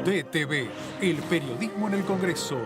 DTV, el periodismo en el Congreso.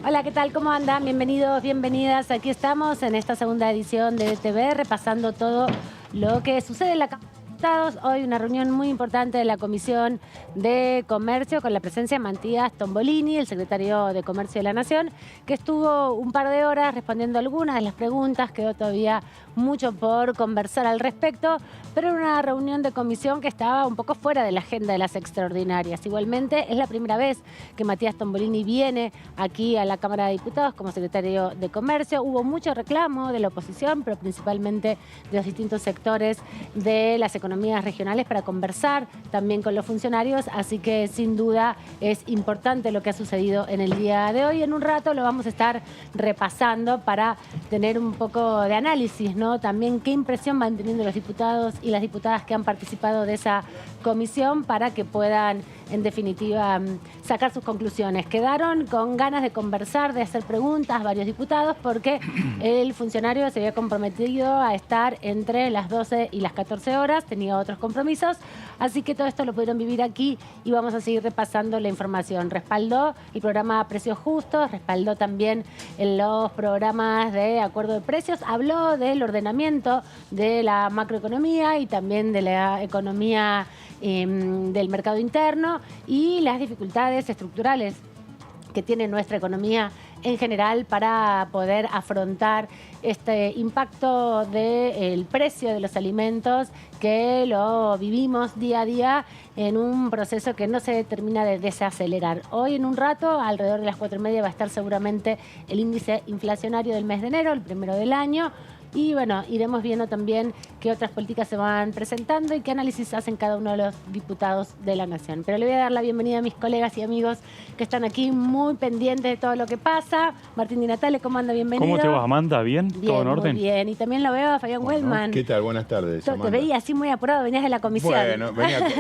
Hola, ¿qué tal? ¿Cómo andan? Bienvenidos, bienvenidas. Aquí estamos en esta segunda edición de DTV, repasando todo lo que sucede en la Cámara de Diputados. Hoy una reunión muy importante de la Comisión de Comercio con la presencia de Matías Tombolini, el secretario de Comercio de la Nación, que estuvo un par de horas respondiendo algunas de las preguntas. Quedó todavía mucho por conversar al respecto, pero era una reunión de comisión que estaba un poco fuera de la agenda de las extraordinarias. Igualmente, es la primera vez que Matías Tombolini viene aquí a la Cámara de Diputados como secretario de Comercio. Hubo mucho reclamo de la oposición, pero principalmente de los distintos sectores de las economías regionales para conversar también con los funcionarios, así que sin duda es importante lo que ha sucedido en el día de hoy. En un rato lo vamos a estar repasando para tener un poco de análisis, ¿no? También qué impresión van teniendo los diputados y las diputadas que han participado de esa comisión para que puedan, en definitiva, sacar sus conclusiones. Quedaron con ganas de conversar, de hacer preguntas varios diputados, porque el funcionario se había comprometido a estar entre las 12 y las 14 horas, tenía otros compromisos, así que todo esto lo pudieron vivir aquí y vamos a seguir repasando la información. Respaldó el programa Precios Justos, respaldó también en los programas de acuerdo de precios, habló del ordenamiento de la macroeconomía y también de la economía del mercado interno y las dificultades estructurales que tiene nuestra economía en general para poder afrontar este impacto del precio de los alimentos que lo vivimos día a día en un proceso que no se termina de desacelerar. Hoy en un rato, alrededor de las 4:30, va a estar seguramente el índice inflacionario del mes de enero, el primero del año. Y bueno, iremos viendo también qué otras políticas se van presentando y qué análisis hacen cada uno de los diputados de la Nación. Pero le voy a dar la bienvenida a mis colegas y amigos que están aquí muy pendientes de todo lo que pasa. Martín Di Natale, ¿cómo anda? Bienvenido. ¿Cómo te vas, Amanda? ¿Bien? Bien, ¿Todo en orden? muy bien. Y también lo veo a Fabián Wellman. ¿Qué tal? Buenas tardes, Amanda. Te veía así muy apurado, venías de la comisión. Bueno,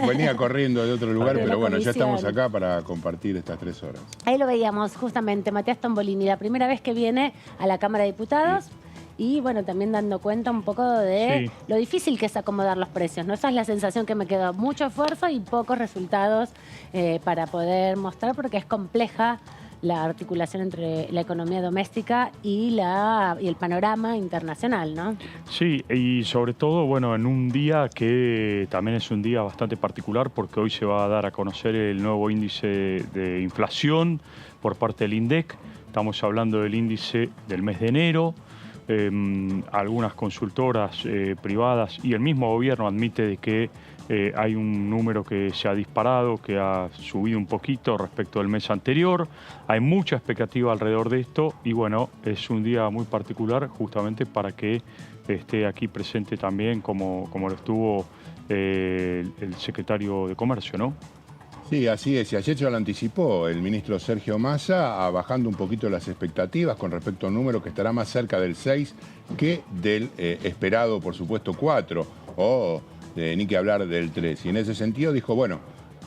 venía corriendo de otro lugar, De la pero bueno, ya comisión. estamos acá para compartir estas 3 horas. Ahí lo veíamos justamente, Matías Tombolini, la primera vez que viene a la Cámara de Diputados. Sí. Y bueno, también dando cuenta un poco de lo difícil que es acomodar los precios, ¿no? Esa es la sensación que me quedó. Mucho esfuerzo y pocos resultados para poder mostrar, porque es compleja la articulación entre la economía doméstica y el panorama internacional, ¿no? Sí, y sobre todo, bueno, en un día que también es un día bastante particular, porque hoy se va a dar a conocer el nuevo índice de inflación por parte del INDEC. Estamos hablando del índice del mes de enero. Algunas consultoras privadas y el mismo gobierno admite de que hay un número que se ha disparado, que ha subido un poquito respecto al mes anterior. Hay mucha expectativa alrededor de esto y bueno, es un día muy particular justamente para que esté aquí presente también como lo estuvo el secretario de Comercio, ¿no? Sí, así es. Y ayer ya lo anticipó el ministro Sergio Massa, bajando un poquito las expectativas con respecto a un número que estará más cerca del 6 que del esperado, por supuesto, 4, o ni que hablar del 3. Y en ese sentido dijo, bueno,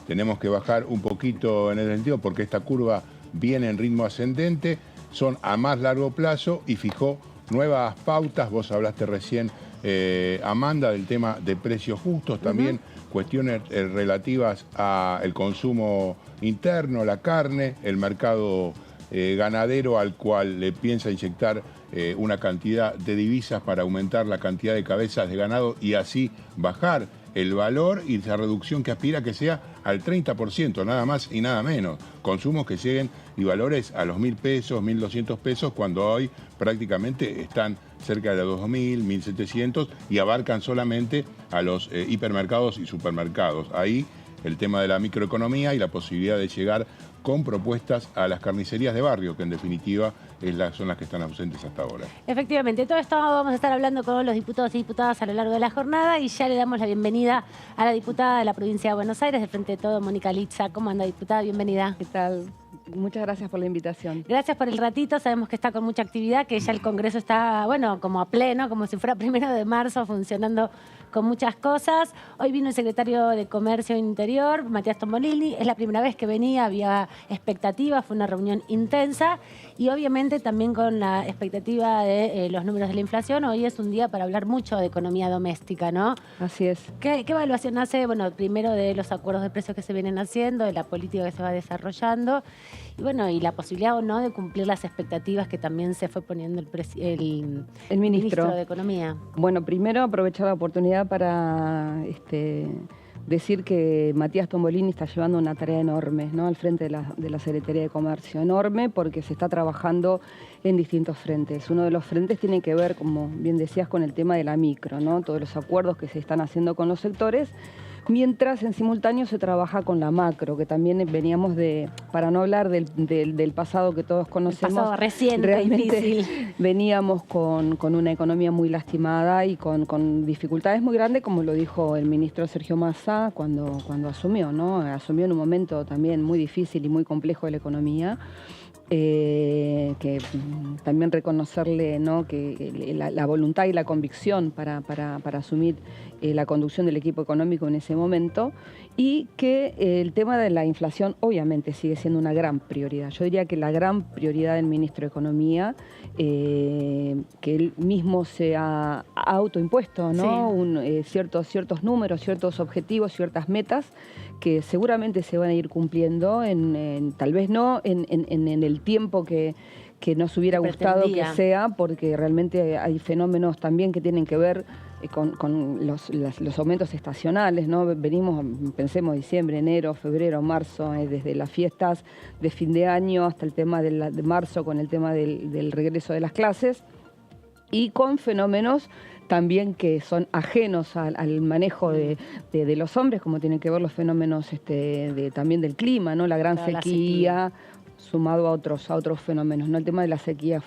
tenemos que bajar un poquito en ese sentido porque esta curva viene en ritmo ascendente, son a más largo plazo y fijó nuevas pautas. Vos hablaste recién, Amanda, del tema de precios justos, también cuestiones relativas al consumo interno, la carne, el mercado ganadero al cual le piensa inyectar una cantidad de divisas para aumentar la cantidad de cabezas de ganado y así bajar el valor y esa reducción que aspira que sea al 30%, nada más y nada menos. Consumos que lleguen y valores a los 1.000 pesos, 1.200 pesos, cuando hoy prácticamente están cerca de los 2.000, 1.700 y abarcan solamente a los hipermercados y supermercados. Ahí el tema de la microeconomía y la posibilidad de llegar con propuestas a las carnicerías de barrio, que en definitiva son las que están ausentes hasta ahora. Efectivamente, todo esto vamos a estar hablando con los diputados y diputadas a lo largo de la jornada y ya le damos la bienvenida a la diputada de la provincia de Buenos Aires, de Frente de Todo, Mónica Litza. ¿Cómo anda, diputada? Bienvenida. ¿Qué tal? Muchas gracias por la invitación. Gracias por el ratito, sabemos que está con mucha actividad, que ya el Congreso está, bueno, como a pleno, como si fuera 1 de marzo, funcionando con muchas cosas. Hoy vino el secretario de Comercio e Interior, Matías Tombolini, es la primera vez que venía, había expectativas, fue una reunión intensa y obviamente también con la expectativa de los números de la inflación. Hoy es un día para hablar mucho de economía doméstica, ¿no? Así es. ¿Qué evaluación hace, bueno, primero de los acuerdos de precios que se vienen haciendo, de la política que se va desarrollando y bueno, y la posibilidad o no de cumplir las expectativas que también se fue poniendo el ministro de Economía? Bueno, primero aprovechar la oportunidad para decir que Matías Tombolini está llevando una tarea enorme, ¿no? Al frente de la Secretaría de Comercio. Enorme porque se está trabajando en distintos frentes. Uno de los frentes tiene que ver, como bien decías, con el tema de la micro, ¿no? Todos los acuerdos que se están haciendo con los sectores, mientras en simultáneo se trabaja con la macro, que también veníamos para no hablar del pasado que todos conocemos, el pasado reciente, realmente difícil. Veníamos con una economía muy lastimada y con dificultades muy grandes, como lo dijo el ministro Sergio Massa cuando asumió, ¿no? Asumió en un momento también muy difícil y muy complejo de la economía. Que también reconocerle, ¿no?, que la voluntad y la convicción para asumir la conducción del equipo económico en ese momento, y que el tema de la inflación obviamente sigue siendo una gran prioridad. Yo diría que la gran prioridad del ministro de Economía, que él mismo se ha autoimpuesto, ¿no? Sí. Ciertos números, ciertos objetivos, ciertas metas que seguramente se van a ir cumpliendo, tal vez no en el tiempo que nos hubiera gustado que sea, porque realmente hay fenómenos también que tienen que ver con los aumentos estacionales, ¿no? Venimos, pensemos, diciembre, enero, febrero, marzo, desde las fiestas de fin de año hasta el tema de marzo con el tema del regreso de las clases, y con fenómenos también que son ajenos al manejo de los hombres, como tienen que ver los fenómenos también del clima, ¿no? La gran sequía, sumado a otros fenómenos, ¿no? El tema de la sequía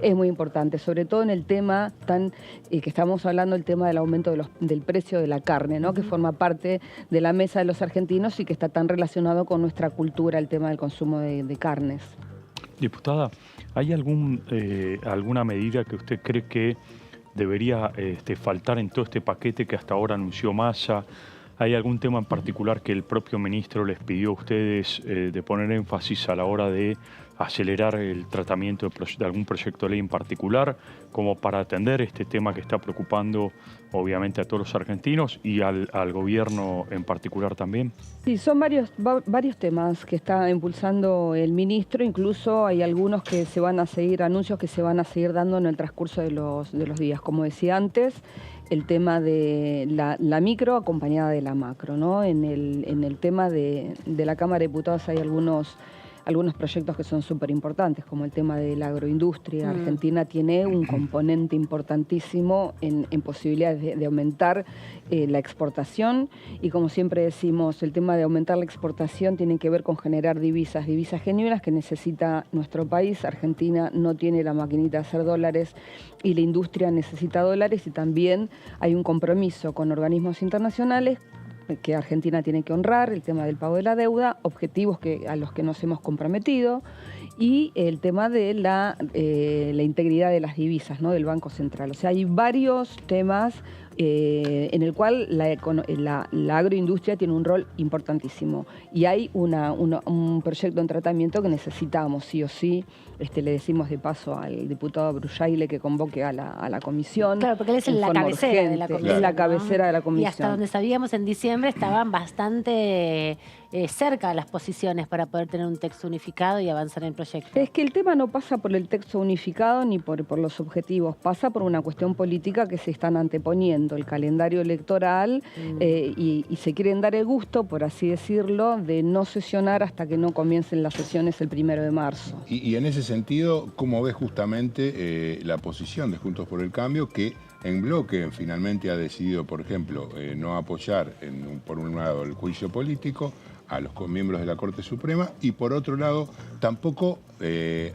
es muy importante, sobre todo en el tema que estamos hablando, el tema del aumento del precio de la carne, ¿no? Que forma parte de la mesa de los argentinos y que está tan relacionado con nuestra cultura, el tema del consumo de carnes. Diputada, ¿hay alguna medida que usted cree que debería faltar en todo este paquete que hasta ahora anunció Massa? ¿Hay algún tema en particular que el propio ministro les pidió a ustedes de poner énfasis a la hora de acelerar el tratamiento de algún proyecto de ley en particular, como para atender este tema que está preocupando obviamente a todos los argentinos y al gobierno en particular también? Sí, son varios temas que está impulsando el ministro, incluso hay algunos que se van a seguir, anuncios que se van a seguir dando en el transcurso de los días. Como decía antes, el tema de la micro acompañada de la macro, ¿no? En el tema de la Cámara de Diputados hay algunos proyectos que son súper importantes, como el tema de la agroindustria. Argentina tiene un componente importantísimo en posibilidades de aumentar la exportación, y como siempre decimos, el tema de aumentar la exportación tiene que ver con generar divisas genuinas que necesita nuestro país. Argentina no tiene la maquinita de hacer dólares y la industria necesita dólares, y también hay un compromiso con organismos internacionales que Argentina tiene que honrar, el tema del pago de la deuda, objetivos a los que nos hemos comprometido, y el tema de la integridad de las divisas, ¿no?, del Banco Central. O sea, hay varios temas en el cual la agroindustria tiene un rol importantísimo, y hay un proyecto en tratamiento que necesitamos sí o sí. Le decimos de paso al diputado Brujaile que convoque a la comisión. Claro, porque él es la cabecera de la comisión. Es la cabecera de la comisión. Y hasta donde sabíamos, en diciembre estaban bastante cerca de las posiciones para poder tener un texto unificado y avanzar en el proyecto. Es que el tema no pasa por el texto unificado ni por los objetivos, pasa por una cuestión política que se están anteponiendo, el calendario electoral, y se quieren dar el gusto, por así decirlo, de no sesionar hasta que no comiencen las sesiones el 1 de marzo. Y en ese sentido, ¿cómo ves justamente la posición de Juntos por el Cambio, que en bloque finalmente ha decidido, por ejemplo, no apoyar por un lado el juicio político a los miembros de la Corte Suprema, y por otro lado tampoco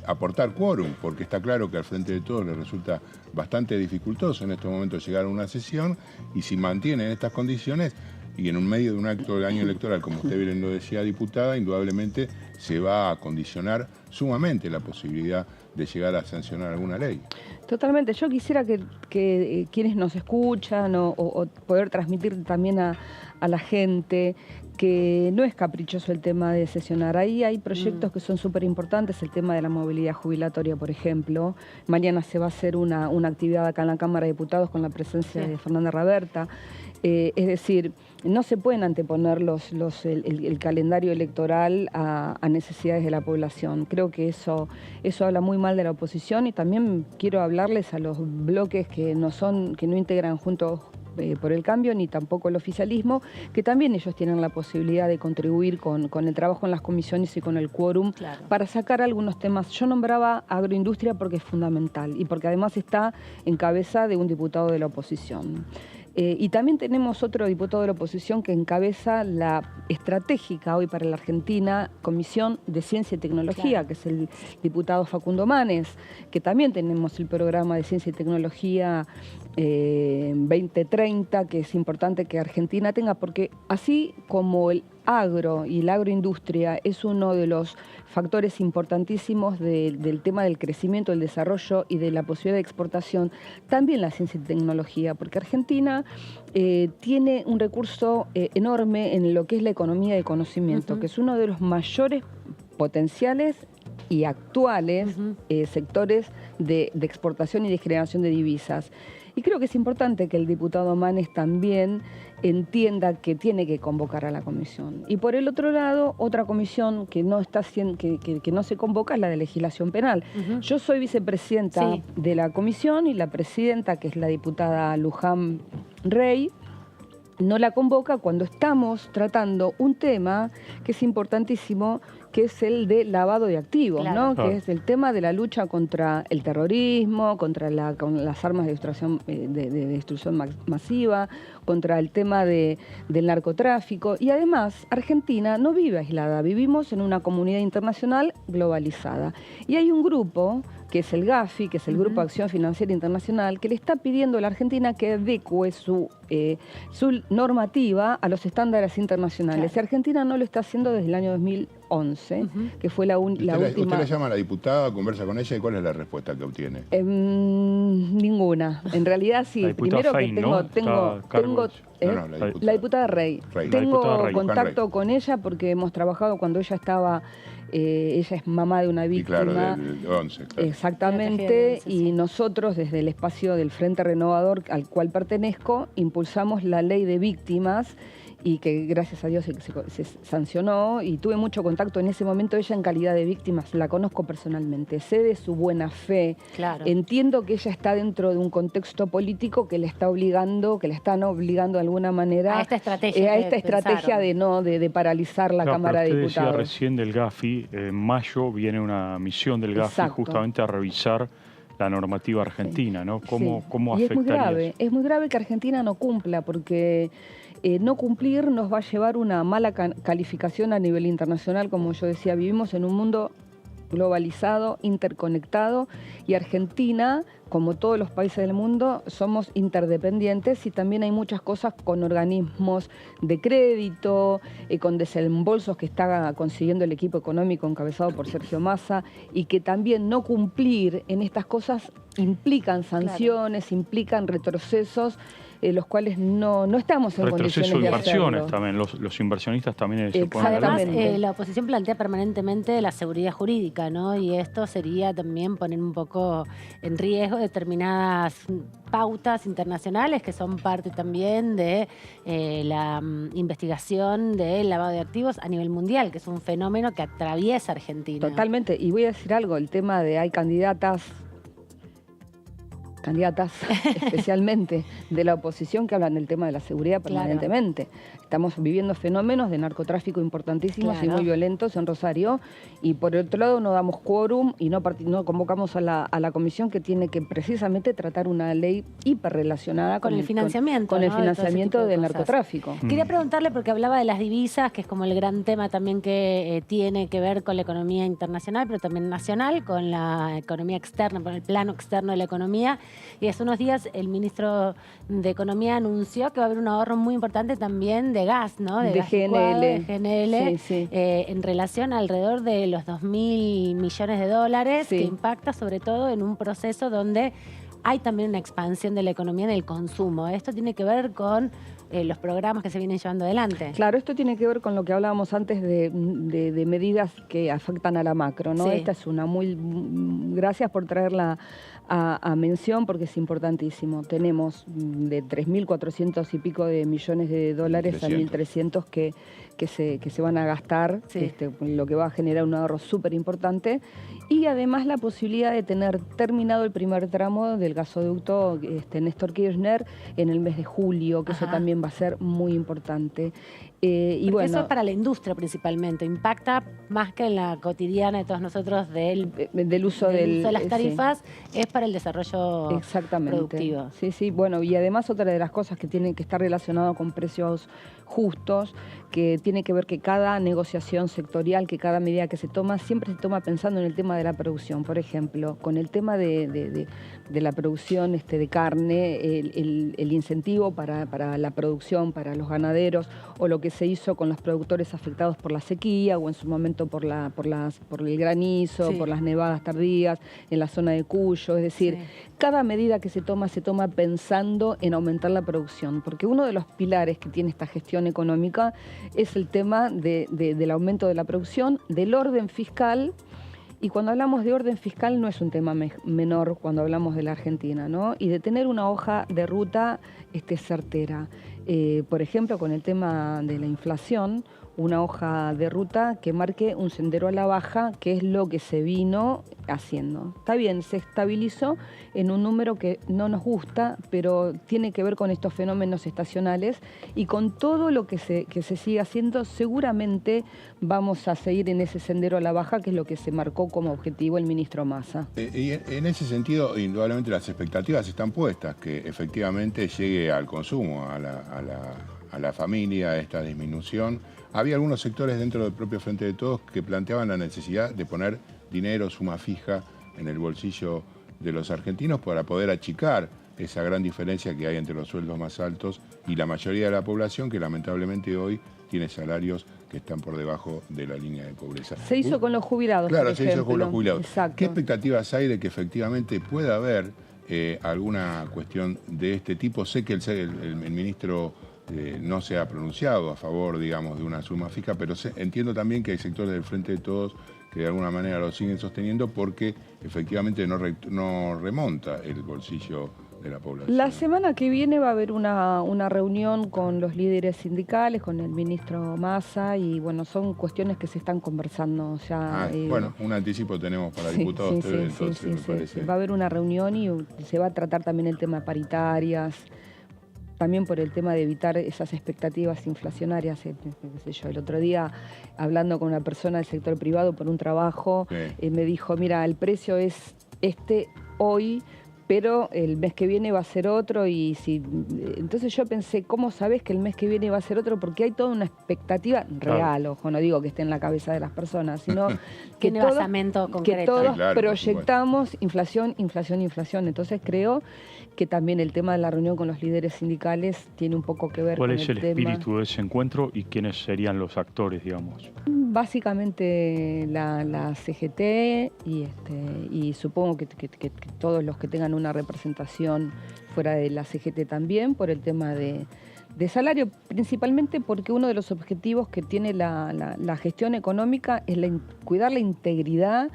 aportar quórum, porque está claro que al Frente de Todos les resulta bastante dificultoso en estos momentos llegar a una sesión, y si mantienen estas condiciones y en un medio de un acto de año electoral, como usted bien lo decía, diputada, indudablemente se va a condicionar sumamente la posibilidad de llegar a sancionar alguna ley. Totalmente. Yo quisiera que quienes nos escuchan o poder transmitir también a la gente que no es caprichoso el tema de sesionar. Ahí hay proyectos que son súper importantes, el tema de la movilidad jubilatoria, por ejemplo. Mañana se va a hacer una actividad acá en la Cámara de Diputados con la presencia de Fernanda Raberta. Es decir, no se pueden anteponer el calendario electoral a necesidades de la población. Creo que eso habla muy mal de la oposición, y también quiero hablarles a los bloques que no integran Juntos por el Cambio, ni tampoco el oficialismo, que también ellos tienen la posibilidad de contribuir con el trabajo en las comisiones y con el quórum para sacar algunos temas. Yo nombraba agroindustria porque es fundamental y porque además está en cabeza de un diputado de la oposición. Y también tenemos otro diputado de la oposición que encabeza la estratégica hoy para la Argentina Comisión de Ciencia y Tecnología, que es el diputado Facundo Manes, que también tenemos el programa de Ciencia y Tecnología 2030, que es importante que Argentina tenga, porque así como el agro y la agroindustria es uno de los factores importantísimos del tema del crecimiento, del desarrollo y de la posibilidad de exportación, también la ciencia y tecnología, porque Argentina tiene un recurso enorme en lo que es la economía de conocimiento, que es uno de los mayores potenciales y actuales sectores de exportación y de generación de divisas. Y creo que es importante que el diputado Manes también entienda que tiene que convocar a la comisión. Y por el otro lado, otra comisión que no se convoca es la de legislación penal. Yo soy vicepresidenta de la comisión, y la presidenta, que es la diputada Luján Rey, no la convoca cuando estamos tratando un tema que es importantísimo, que es el de lavado de activos, ¿no? Que es el tema de la lucha contra el terrorismo, contra las armas de destrucción masiva, contra el tema del narcotráfico. Y además, Argentina no vive aislada, vivimos en una comunidad internacional globalizada. Y hay un grupo, que es el GAFI, que es el Grupo de Acción Financiera Internacional, que le está pidiendo a la Argentina que adecue su normativa a los estándares internacionales. Y Argentina no lo está haciendo desde el año 2011, que fue la última... ¿Usted la llama a la diputada, conversa con ella, y cuál es la respuesta que obtiene? Ninguna. En realidad sí. Primero Fein, la diputada Rey. Tengo contacto con ella porque hemos trabajado cuando ella estaba... ella es mamá de una víctima. Y claro, del 11. Claro. Exactamente, y nosotros desde el espacio del Frente Renovador al cual pertenezco, impulsamos la ley de víctimas, y que gracias a Dios se sancionó, y tuve mucho contacto en ese momento. Ella en calidad de víctima, la conozco personalmente, sé de su buena fe, entiendo que ella está dentro de un contexto político que le está obligando, que le están obligando de alguna manera a esta estrategia de paralizar la Cámara de Diputados. Usted decía recién del GAFI, en mayo viene una misión del GAFI justamente a revisar la normativa argentina, ¿no? ¿Cómo afectaría eso? Es muy grave que Argentina no cumpla, porque no cumplir nos va a llevar una mala calificación a nivel internacional. Como yo decía, vivimos en un mundo globalizado, interconectado, y Argentina, como todos los países del mundo, somos interdependientes, y también hay muchas cosas con organismos de crédito, con desembolsos que está consiguiendo el equipo económico encabezado por Sergio Massa, y que también no cumplir en estas cosas implican sanciones, implican retrocesos, los cuales no estamos en condiciones de hacerlo. Retroceso de inversiones también, los inversionistas también se ponen a Además, la oposición plantea permanentemente la seguridad jurídica, ¿no? Y esto sería también poner un poco en riesgo determinadas pautas internacionales que son parte también de la investigación del lavado de activos a nivel mundial, que es un fenómeno que atraviesa Argentina. Totalmente, y voy a decir algo, el tema de hay candidatas especialmente de la oposición, que hablan del tema de la seguridad permanentemente. Estamos viviendo fenómenos de narcotráfico importantísimos y muy violentos en Rosario, y por otro lado no damos quórum y no convocamos a la comisión, que tiene que precisamente tratar una ley hiperrelacionada con el financiamiento, del narcotráfico. Quería preguntarle, porque hablaba de las divisas, que es como el gran tema también que tiene que ver con la economía internacional, pero también nacional, con la economía externa, con el plano externo de la economía. Y hace unos días el ministro de Economía anunció que va a haber un ahorro muy importante también de gas, ¿no? De gas licuado, GNL. de GNL, Sí, sí. en relación a alrededor de los 2.000 millones de dólares, Sí. que impacta sobre todo en un proceso donde hay también una expansión de la economía en el consumo. Esto tiene que ver con los programas que se vienen llevando adelante. Claro, esto tiene que ver con lo que hablábamos antes de medidas que afectan a la macro, ¿no? Sí. Esta es una gracias por traerla a mención porque es importantísimo. Tenemos de 3.400 y pico de millones de dólares a 1.300 que se van a gastar, Sí. lo que va a generar un ahorro súper importante. Y además la posibilidad de tener terminado el primer tramo del gasoducto Néstor Kirchner en el mes de julio, que eso Ajá. también va a ser muy importante. Y Porque bueno, eso es para la industria principalmente, impacta más que en la cotidiana de todos nosotros del uso uso de las sí. tarifas, es para el desarrollo Exactamente. productivo. Sí, sí. Bueno, y además otra de las cosas que tienen que estar relacionado con precios justos, que tiene que ver que cada negociación sectorial, que cada medida que se toma, siempre se toma pensando en el tema de la producción. Por ejemplo, con el tema de la producción de carne, el incentivo para la producción, para los ganaderos, o lo que se hizo con los productores afectados por la sequía, o en su momento por el granizo, Sí. por las nevadas tardías, en la zona de Cuyo. Es decir, Sí. cada medida que se toma pensando en aumentar la producción, porque uno de los pilares que tiene esta gestión económica es el tema del aumento de la producción, del orden fiscal. Y cuando hablamos de orden fiscal no es un tema menor cuando hablamos de la Argentina, ¿no? Y de tener una hoja de ruta certera. Por ejemplo, con el tema de la inflación, una hoja de ruta que marque un sendero a la baja, que es lo que se vino haciendo. Está bien, se estabilizó en un número que no nos gusta, pero tiene que ver con estos fenómenos estacionales y con todo lo que se sigue haciendo, seguramente vamos a seguir en ese sendero a la baja, que es lo que se marcó como objetivo el ministro Massa. Y en ese sentido, indudablemente las expectativas están puestas, que efectivamente llegue al consumo, a la familia, esta disminución. Había algunos sectores dentro del propio Frente de Todos que planteaban la necesidad de poner dinero, suma fija, en el bolsillo de los argentinos para poder achicar esa gran diferencia que hay entre los sueldos más altos y la mayoría de la población, que lamentablemente hoy tiene salarios que están por debajo de la línea de pobreza. Se hizo con los jubilados, Claro, por se hizo con los ejemplo. jubilados. Exacto. ¿Qué expectativas hay de que efectivamente pueda haber alguna cuestión de este tipo? Sé que el ministro no se ha pronunciado a favor, digamos, de una suma fija, pero entiendo también que hay sectores del Frente de Todos que de alguna manera lo siguen sosteniendo porque efectivamente no remonta el bolsillo de la población. La semana que viene va a haber una reunión con los líderes sindicales, con el ministro Massa, y bueno, son cuestiones que se están conversando ya. Bueno, un anticipo tenemos para diputados, entonces me parece. Va a haber una reunión y se va a tratar también el tema de paritarias, también por el tema de evitar esas expectativas inflacionarias. Qué sé yo, el otro día, hablando con una persona del sector privado por un trabajo, me dijo, mira, el precio es hoy, pero el mes que viene va a ser otro. Entonces yo pensé, ¿cómo sabes que el mes que viene va a ser otro? Porque hay toda una expectativa real, ojo, no digo que esté en la cabeza de las personas, sino que Tiene basamento concreto. que todos Sí, claro, proyectamos inflación. Entonces creo que también el tema de la reunión con los líderes sindicales tiene un poco que ver con el tema. ¿Cuál es el espíritu de ese encuentro y quiénes serían los actores, digamos? Básicamente la CGT y supongo que todos los que tengan una representación fuera de la CGT también, por el tema de salario, principalmente porque uno de los objetivos que tiene la gestión económica es cuidar la integridad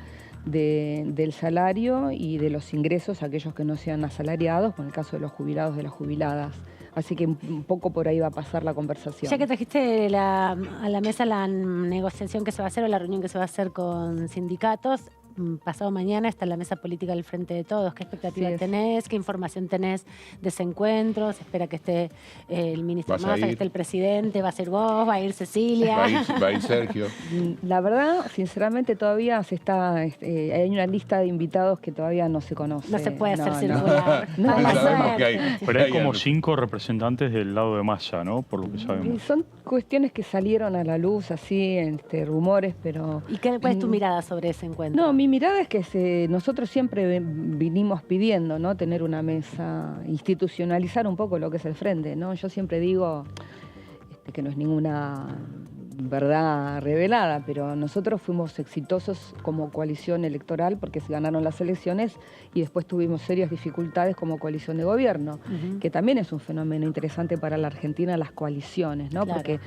del salario y de los ingresos, aquellos que no sean asalariados, con el caso de los jubilados, de las jubiladas. Así que un poco por ahí va a pasar la conversación. Ya que trajiste a la mesa la negociación que se va a hacer o la reunión que se va a hacer con sindicatos, pasado mañana está la mesa política del Frente de Todos. ¿Qué expectativas tenés? ¿Qué información tenés de ese encuentro? ¿Se espera que esté el ministro Massa, que esté el presidente? ¿Va a ser vos? ¿Va a ir Cecilia? Va a ir Sergio. La verdad, sinceramente, todavía hay una lista de invitados que todavía no se conoce. No se puede hacer circular. Sabemos que hay. Pero hay como 5 representantes del lado de Massa, ¿no? Por lo que sabemos. Son cuestiones que salieron a la luz, así, rumores, pero... ¿Y cuál es tu mirada sobre ese encuentro? No, mi mirada es que nosotros siempre vinimos pidiendo, ¿no? Tener una mesa, institucionalizar un poco lo que es el frente, ¿no? Yo siempre digo que no es ninguna verdad revelada, pero nosotros fuimos exitosos como coalición electoral porque se ganaron las elecciones y después tuvimos serias dificultades como coalición de gobierno, que también es un fenómeno interesante para la Argentina, las coaliciones, ¿no? Claro. Porque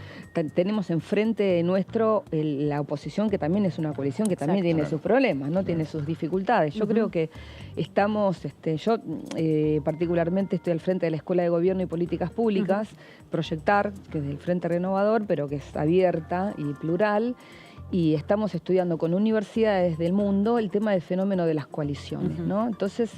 tenemos enfrente nuestro la oposición, que también es una coalición que también tiene sus problemas, ¿no? Tiene sus dificultades. Yo creo que estamos, yo particularmente estoy al frente de la Escuela de Gobierno y Políticas Públicas, Proyectar, que es del Frente Renovador, pero que es abierta y plural, y estamos estudiando con universidades del mundo el tema del fenómeno de las coaliciones, ¿no? Entonces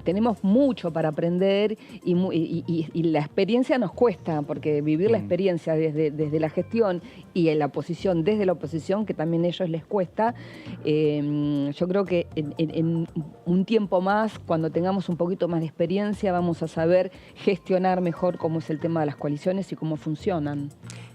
tenemos mucho para aprender y la experiencia nos cuesta, porque vivir la experiencia desde la gestión y en la oposición, desde la oposición, que también a ellos les cuesta, yo creo que en un tiempo más, cuando tengamos un poquito más de experiencia, vamos a saber gestionar mejor cómo es el tema de las coaliciones y cómo funcionan.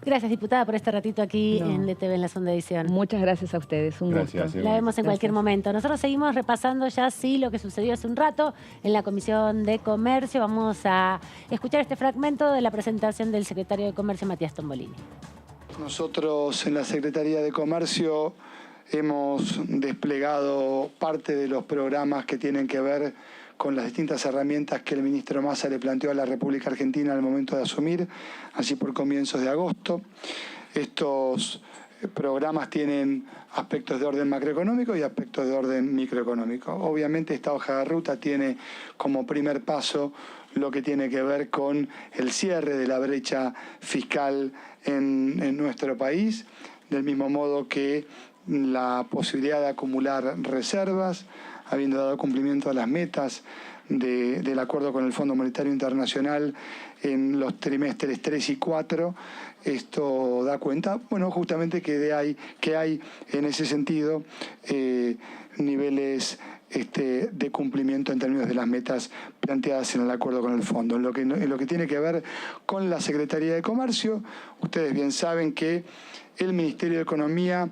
Gracias, diputada, por este ratito aquí en DTV en la segunda edición. Muchas gracias a ustedes, un Gracias, gusto. La vemos en cualquier momento. Nosotros seguimos repasando ya lo que sucedió hace un rato en la Comisión de Comercio. Vamos a escuchar este fragmento de la presentación del secretario de Comercio, Matías Tombolini. Nosotros en la Secretaría de Comercio hemos desplegado parte de los programas que tienen que ver con las distintas herramientas que el ministro Massa le planteó a la República Argentina al momento de asumir, así por comienzos de agosto. Estos programas tienen aspectos de orden macroeconómico y aspectos de orden microeconómico. Obviamente esta hoja de ruta tiene como primer paso lo que tiene que ver con el cierre de la brecha fiscal en nuestro país, del mismo modo que la posibilidad de acumular reservas, habiendo dado cumplimiento a las metas del acuerdo con el Fondo Monetario Internacional en los trimestres 3 y 4, esto da cuenta, bueno, justamente que hay en ese sentido niveles de cumplimiento en términos de las metas planteadas en el acuerdo con el fondo. En lo que tiene que ver con la Secretaría de Comercio, ustedes bien saben que el Ministerio de Economía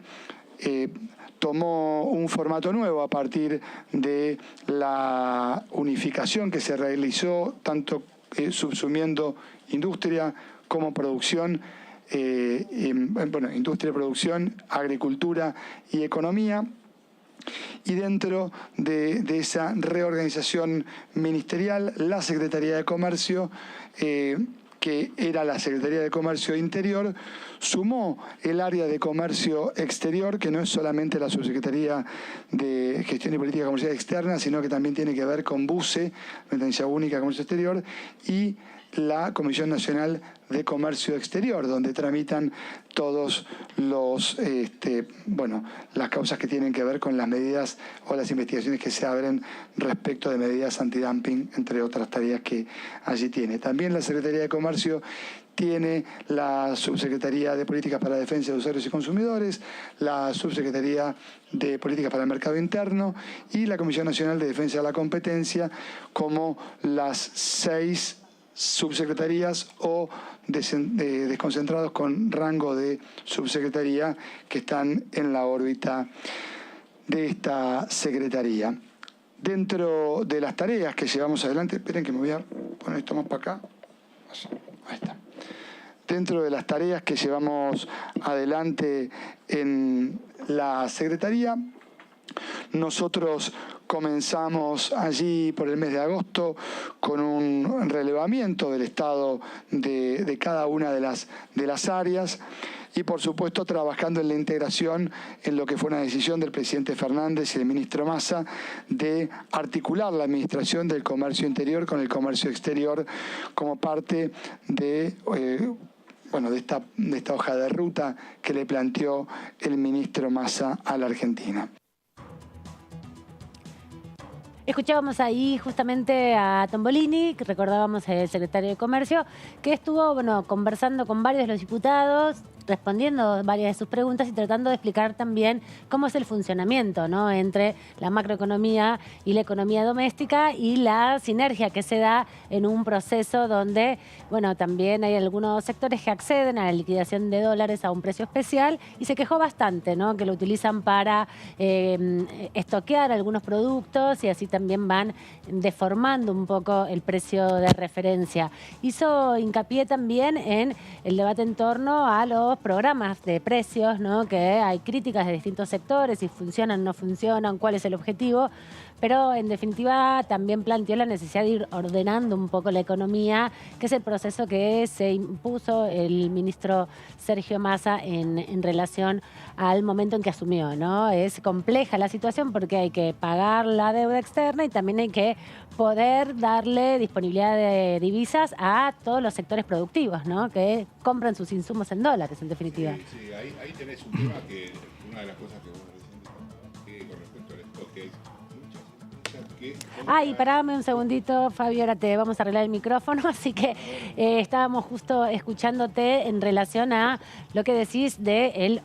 tomó un formato nuevo a partir de la unificación que se realizó, tanto subsumiendo industria como producción, industria, producción, agricultura y economía. Y dentro de esa reorganización ministerial, la Secretaría de Comercio, que era la Secretaría de Comercio Interior, sumó el área de Comercio Exterior, que no es solamente la Subsecretaría de Gestión y Política Comercial Externa, sino que también tiene que ver con BUCE, Dependencia Única de Comercio Exterior, y la Comisión Nacional de Comercio Exterior, donde tramitan todos las causas que tienen que ver con las medidas o las investigaciones que se abren respecto de medidas antidumping, entre otras tareas que allí tiene. También la Secretaría de Comercio tiene la Subsecretaría de Políticas para la Defensa de Usuarios y Consumidores, la Subsecretaría de Políticas para el Mercado Interno y la Comisión Nacional de Defensa de la Competencia como las 6 subsecretarías o desconcentrados con rango de subsecretaría que están en la órbita de esta secretaría. Dentro de las tareas que llevamos adelante, esperen que me voy a poner esto más para acá. Ahí está. Dentro de las tareas que llevamos adelante en la secretaría, nosotros comenzamos allí por el mes de agosto con un relevamiento del estado de cada una de las áreas y por supuesto trabajando en la integración en lo que fue una decisión del presidente Fernández y del ministro Massa de articular la administración del comercio interior con el comercio exterior como parte de esta hoja de ruta que le planteó el ministro Massa a la Argentina. Escuchábamos ahí justamente a Tombolini, que recordábamos el secretario de Comercio, que estuvo conversando con varios de los diputados respondiendo varias de sus preguntas y tratando de explicar también cómo es el funcionamiento, ¿no?, entre la macroeconomía y la economía doméstica y la sinergia que se da en un proceso donde, bueno, también hay algunos sectores que acceden a la liquidación de dólares a un precio especial y se quejó bastante, ¿no?, que lo utilizan para estoquear algunos productos y así también van deformando un poco el precio de referencia. Hizo hincapié también en el debate en torno a los programas de precios, ¿no?, que hay críticas de distintos sectores, si funcionan, no funcionan, cuál es el objetivo, pero en definitiva también planteó la necesidad de ir ordenando un poco la economía, que es el proceso que se impuso el ministro Sergio Massa en relación al momento en que asumió, ¿no? Es compleja la situación porque hay que pagar la deuda externa y también hay que poder darle disponibilidad de divisas a todos los sectores productivos, ¿no?, que compran sus insumos en dólares, en definitiva. Sí, ahí tenés un tema que una de las cosas que vos recién que con respecto al stock, que hay muchas empresas que... Ay, parame un segundito, Fabio, ahora te vamos a arreglar el micrófono, así que estábamos justo escuchándote en relación a lo que decís del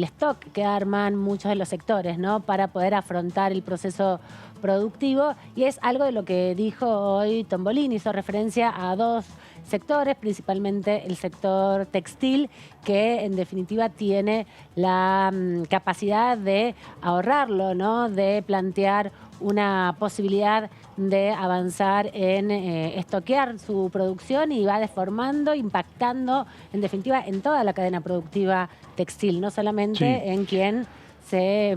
stock que arman muchos de los sectores, ¿no?, para poder afrontar el proceso productivo, y es algo de lo que dijo hoy Tombolini, hizo referencia a dos sectores, principalmente el sector textil, que en definitiva tiene la capacidad de ahorrarlo, ¿no?, de plantear una posibilidad de avanzar en estoquear su producción y va deformando, impactando, en definitiva, en toda la cadena productiva textil, no solamente en quien se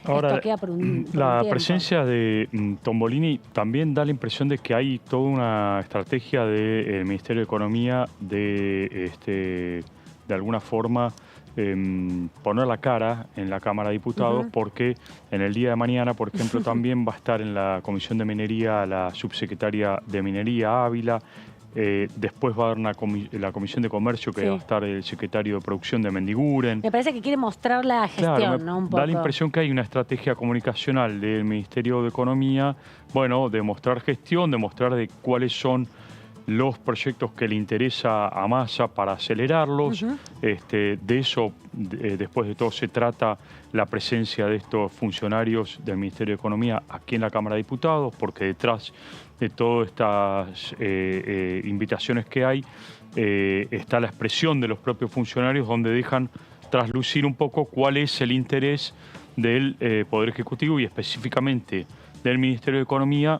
estoquea por un La tiempo. presencia de Tombolini también da la impresión de que hay toda una estrategia del Ministerio de Economía de alguna forma poner la cara en la Cámara de Diputados, porque en el día de mañana, por ejemplo, también va a estar en la Comisión de Minería la subsecretaria de Minería, Ávila. Después va a haber la Comisión de Comercio, que va a estar el secretario de Producción de Mendiguren. Me parece que quiere mostrar la gestión, Claro, ¿no? Un poco. da la impresión que hay una estrategia comunicacional del Ministerio de Economía, bueno, de mostrar gestión, de mostrar de cuáles son los proyectos que le interesa a Massa para acelerarlos. De eso, después de todo, se trata la presencia de estos funcionarios del Ministerio de Economía aquí en la Cámara de Diputados, porque detrás de todas estas invitaciones que hay, está la expresión de los propios funcionarios, donde dejan traslucir un poco cuál es el interés del Poder Ejecutivo y específicamente del Ministerio de Economía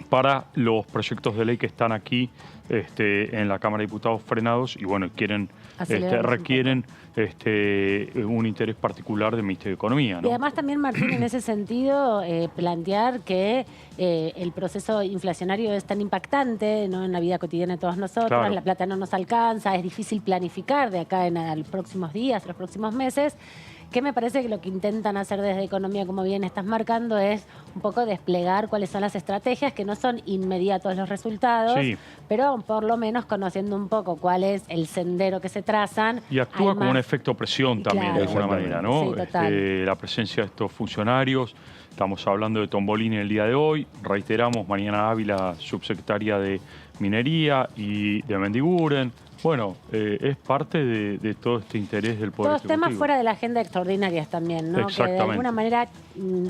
para los proyectos de ley que están aquí en la Cámara de Diputados frenados y bueno, requieren un interés particular del Ministerio de Economía, ¿no? Y además también, Martín, en ese sentido, plantear que el proceso inflacionario es tan impactante, ¿no?, en la vida cotidiana de todos nosotros, Claro. La plata no nos alcanza, es difícil planificar de acá a los próximos días, los próximos meses, que me parece que lo que intentan hacer desde Economía, como bien estás marcando, es un poco desplegar cuáles son las estrategias, que no son inmediatos los resultados, pero por lo menos conociendo un poco cuál es el sendero que se trazan. Y actúa como un efecto presión también, de alguna manera, ¿no? Sí, total. La presencia de estos funcionarios, estamos hablando de Tombolini el día de hoy, reiteramos, mañana Ávila, subsecretaria de Minería y de Mendiguren. Bueno, es parte de todo este interés del Poder Todos Ejecutivo. temas fuera de la agenda extraordinarias también, ¿no? Que de alguna manera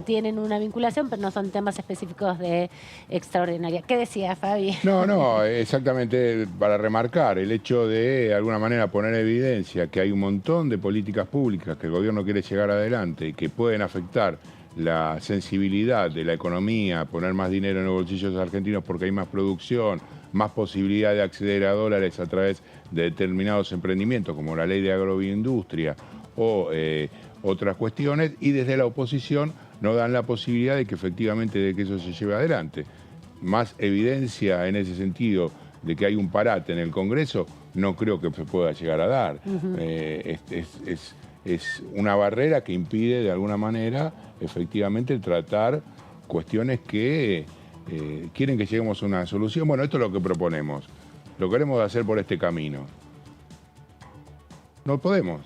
tienen una vinculación, pero no son temas específicos de extraordinaria. ¿Qué decía, Fabi? No, exactamente para remarcar el hecho de alguna manera poner en evidencia que hay un montón de políticas públicas que el gobierno quiere llegar adelante y que pueden afectar la sensibilidad de la economía, poner más dinero en los bolsillos argentinos porque hay más producción, más posibilidad de acceder a dólares a través de determinados emprendimientos como la ley de agroindustria o otras cuestiones, y desde la oposición no dan la posibilidad de que efectivamente de que eso se lleve adelante. Más evidencia en ese sentido de que hay un parate en el Congreso no creo que se pueda llegar a dar. Es una barrera que impide de alguna manera efectivamente tratar cuestiones que quieren que lleguemos a una solución. Bueno, esto es lo que proponemos. Lo queremos hacer por este camino. No podemos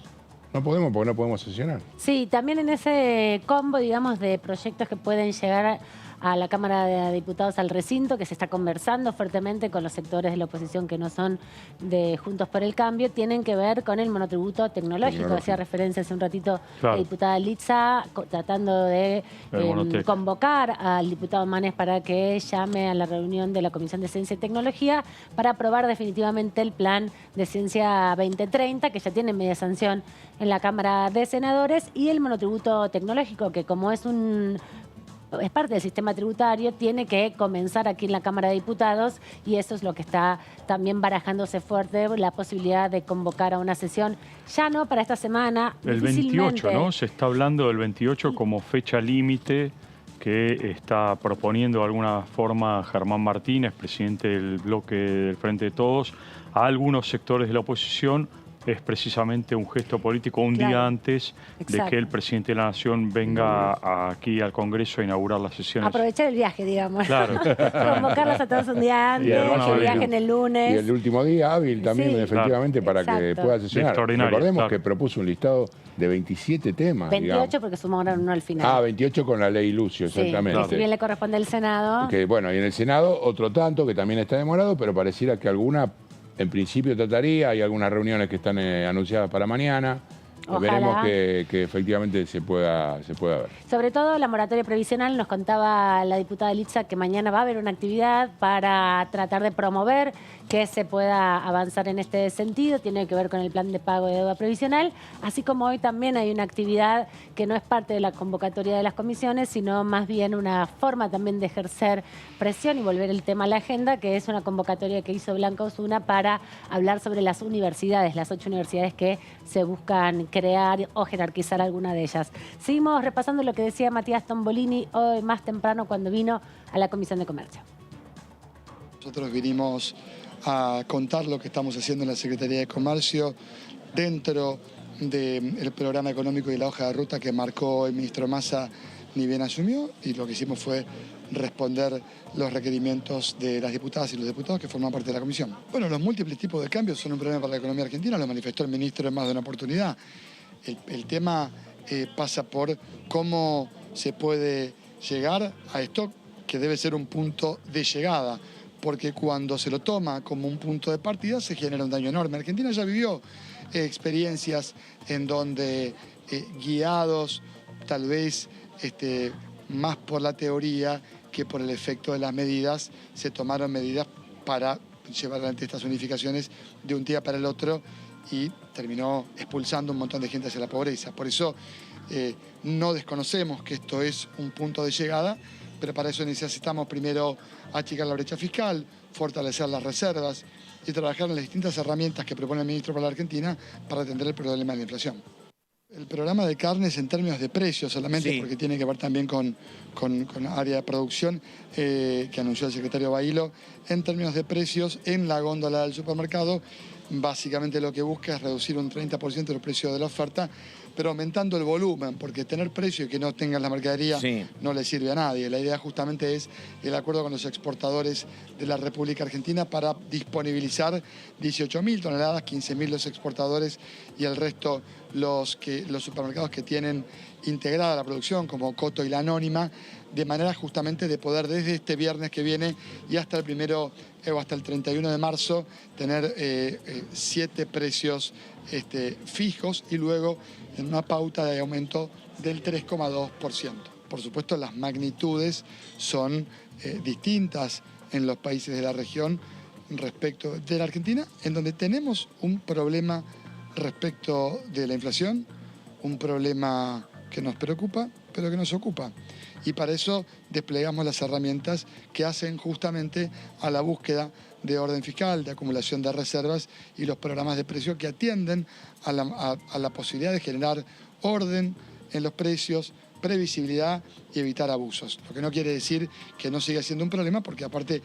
porque no podemos sesionar. Sí, también en ese combo, digamos, de proyectos que pueden llegar a la Cámara de Diputados, al recinto, que se está conversando fuertemente con los sectores de la oposición que no son de Juntos por el Cambio, tienen que ver con el monotributo tecnológico. Hacía referencia hace un ratito la diputada Litza, tratando de convocar al diputado Manes para que llame a la reunión de la Comisión de Ciencia y Tecnología para aprobar definitivamente el plan de Ciencia 2030, que ya tiene media sanción en la Cámara de Senadores, y el monotributo tecnológico, que como es parte del sistema tributario, tiene que comenzar aquí en la Cámara de Diputados, y eso es lo que está también barajándose fuerte, la posibilidad de convocar a una sesión, ya no para esta semana. El 28, ¿no? Se está hablando del 28 como fecha límite que está proponiendo de alguna forma Germán Martínez, presidente del bloque del Frente de Todos, a algunos sectores de la oposición. Es precisamente un gesto político un día antes de que el presidente de la Nación venga aquí al Congreso a inaugurar las sesiones. Aprovechar el viaje, digamos. Claro. Convocarlos a todos un día antes, que viajen el lunes. Y el último día hábil también, efectivamente, para que pueda sesionar. Recordemos que propuso un listado de 27 temas. 28 digamos. Porque sumaron uno al final. 28 con la ley Lucio, exactamente. Que si bien le corresponde al Senado. Que, bueno, y en el Senado otro tanto que también está demorado, pero pareciera que alguna en principio trataría. Hay algunas reuniones que están anunciadas para mañana. Ojalá. Veremos que efectivamente se pueda ver. Sobre todo la moratoria previsional, nos contaba la diputada Litza que mañana va a haber una actividad para tratar de promover que se pueda avanzar en este sentido. Tiene que ver con el plan de pago de deuda previsional, así como hoy también hay una actividad que no es parte de la convocatoria de las comisiones, sino más bien una forma también de ejercer presión y volver el tema a la agenda, que es una convocatoria que hizo Blanca Osuna para hablar sobre las universidades, las 8 universidades que se buscan crear o jerarquizar alguna de ellas. Seguimos repasando lo que decía Matías Tombolini hoy más temprano cuando vino a la Comisión de Comercio. Nosotros vinimos a contar lo que estamos haciendo en la Secretaría de Comercio dentro del programa económico y la hoja de ruta que marcó el ministro Massa ni bien asumió, y lo que hicimos fue responder los requerimientos de las diputadas y los diputados que forman parte de la comisión. Bueno, los múltiples tipos de cambios son un problema para la economía argentina, lo manifestó el ministro en más de una oportunidad. El tema pasa por cómo se puede llegar a esto, que debe ser un punto de llegada, porque cuando se lo toma como un punto de partida se genera un daño enorme. Argentina ya vivió experiencias en donde guiados tal vez más por la teoría que por el efecto de las medidas, se tomaron medidas para llevar adelante estas unificaciones de un día para el otro y terminó expulsando un montón de gente hacia la pobreza. Por eso no desconocemos que esto es un punto de llegada, pero para eso necesitamos primero achicar la brecha fiscal, fortalecer las reservas y trabajar en las distintas herramientas que propone el ministro para la Argentina para atender el problema de la inflación. El programa de carnes en términos de precios solamente, porque tiene que ver también con área de producción que anunció el secretario Bailo, en términos de precios en la góndola del supermercado, básicamente lo que busca es reducir un 30% el precio de la oferta, pero aumentando el volumen, porque tener precio y que no tengan la mercadería no le sirve a nadie. La idea justamente es el acuerdo con los exportadores de la República Argentina para disponibilizar 18.000 toneladas, 15.000 los exportadores y el resto los supermercados que tienen integrada la producción, como Coto y La Anónima, de manera justamente de poder desde este viernes que viene y hasta el 31 de marzo tener 7 precios fijos y luego en una pauta de aumento del 3,2%. Por supuesto, las magnitudes son distintas en los países de la región respecto de la Argentina, en donde tenemos un problema respecto de la inflación, un problema que nos preocupa, pero que nos ocupa. Y para eso desplegamos las herramientas que hacen justamente a la búsqueda de orden fiscal, de acumulación de reservas y los programas de precios que atienden a la posibilidad de generar orden en los precios, previsibilidad y evitar abusos. Lo que no quiere decir que no siga siendo un problema, porque aparte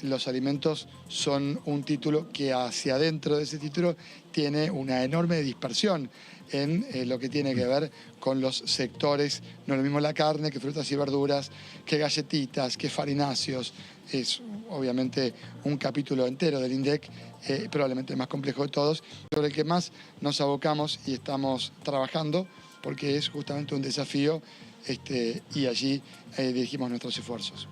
los alimentos son un título que hacia adentro de ese título tiene una enorme dispersión en lo que tiene que ver con los sectores. No es lo mismo la carne que frutas y verduras, que galletitas, que farináceos. Es obviamente un capítulo entero del INDEC, probablemente el más complejo de todos, sobre el que más nos abocamos y estamos trabajando, porque es justamente un desafío y allí dirigimos nuestros esfuerzos.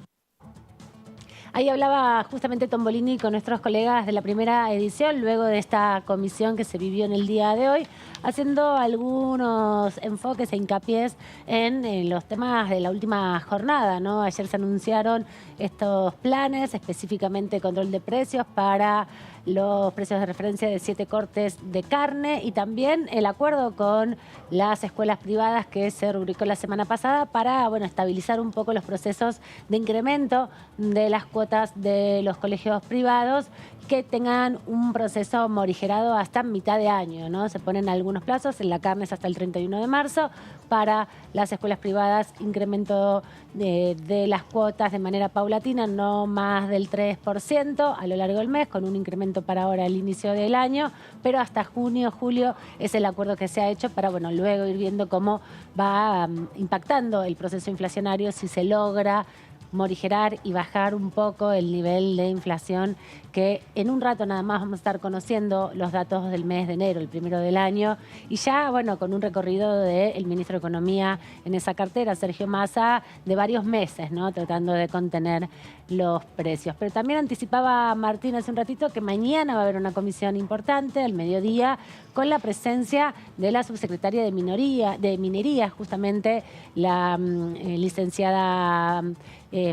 Ahí hablaba justamente Tombolini con nuestros colegas de la primera edición, luego de esta comisión que se vivió en el día de hoy, haciendo algunos enfoques e hincapiés en los temas de la última jornada, ¿no? Ayer se anunciaron estos planes, específicamente control de precios para los precios de referencia de 7 cortes de carne y también el acuerdo con las escuelas privadas que se rubricó la semana pasada para, bueno, estabilizar un poco los procesos de incremento de las cuotas de los colegios privados que tengan un proceso morigerado hasta mitad de año, ¿no? Se ponen algunos plazos, en la carne es hasta el 31 de marzo, para las escuelas privadas incremento de las cuotas de manera paulatina, no más del 3% a lo largo del mes, con un incremento para ahora al inicio del año, pero hasta junio, julio es el acuerdo que se ha hecho para, bueno, luego ir viendo cómo va impactando el proceso inflacionario, si se logra morigerar y bajar un poco el nivel de inflación, que en un rato nada más vamos a estar conociendo los datos del mes de enero, el primero del año, y ya, bueno, con un recorrido del ministro de Economía en esa cartera, Sergio Massa, de varios meses, ¿no? Tratando de contener los precios. Pero también anticipaba Martín hace un ratito que mañana va a haber una comisión importante al mediodía con la presencia de la subsecretaria de Minería, justamente la licenciada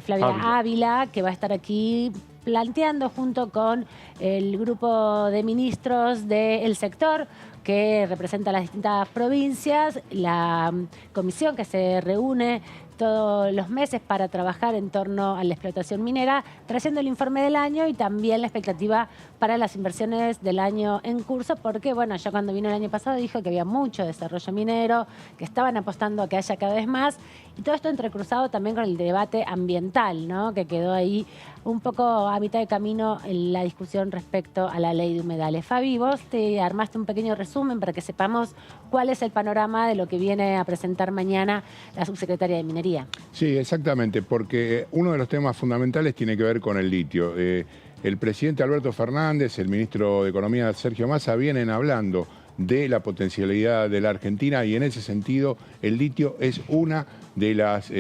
Flavia Ávila, que va a estar aquí planteando junto con el grupo de ministros del sector que representa las distintas provincias, la comisión que se reúne todos los meses para trabajar en torno a la explotación minera, trayendo el informe del año y también la expectativa para las inversiones del año en curso, porque, bueno, ya cuando vino el año pasado dijo que había mucho desarrollo minero, que estaban apostando a que haya cada vez más, y todo esto entrecruzado también con el debate ambiental, ¿no? Que quedó ahí un poco a mitad de camino en la discusión respecto a la ley de humedales. Fabi, vos te armaste un pequeño resumen para que sepamos cuál es el panorama de lo que viene a presentar mañana la subsecretaria de Minería. Sí, exactamente, porque uno de los temas fundamentales tiene que ver con el litio. El presidente Alberto Fernández, el ministro de Economía Sergio Massa vienen hablando de la potencialidad de la Argentina y en ese sentido el litio es una de las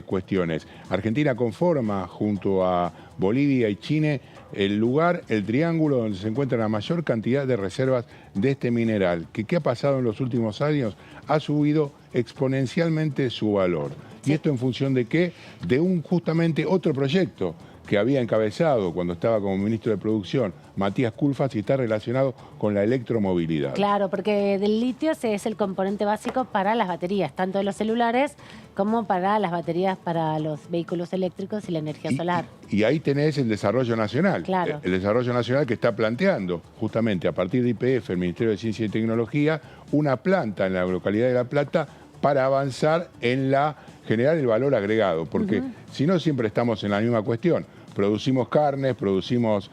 cuestiones. Argentina conforma junto a Bolivia y Chile el lugar, el triángulo donde se encuentra la mayor cantidad de reservas de este mineral, que ¿qué ha pasado en los últimos años? Ha subido exponencialmente su valor. ¿Y esto en función de qué? De justamente otro proyecto que había encabezado cuando estaba como ministro de Producción Matías Culfas y está relacionado con la electromovilidad. Claro, porque del litio es el componente básico para las baterías, tanto de los celulares como para las baterías para los vehículos eléctricos y la energía solar. Y ahí tenés el desarrollo nacional. Claro. El desarrollo nacional que está planteando justamente a partir de YPF, el Ministerio de Ciencia y Tecnología, una planta en la localidad de La Plata para avanzar en generar el valor agregado, porque si no siempre estamos en la misma cuestión. Producimos carnes, producimos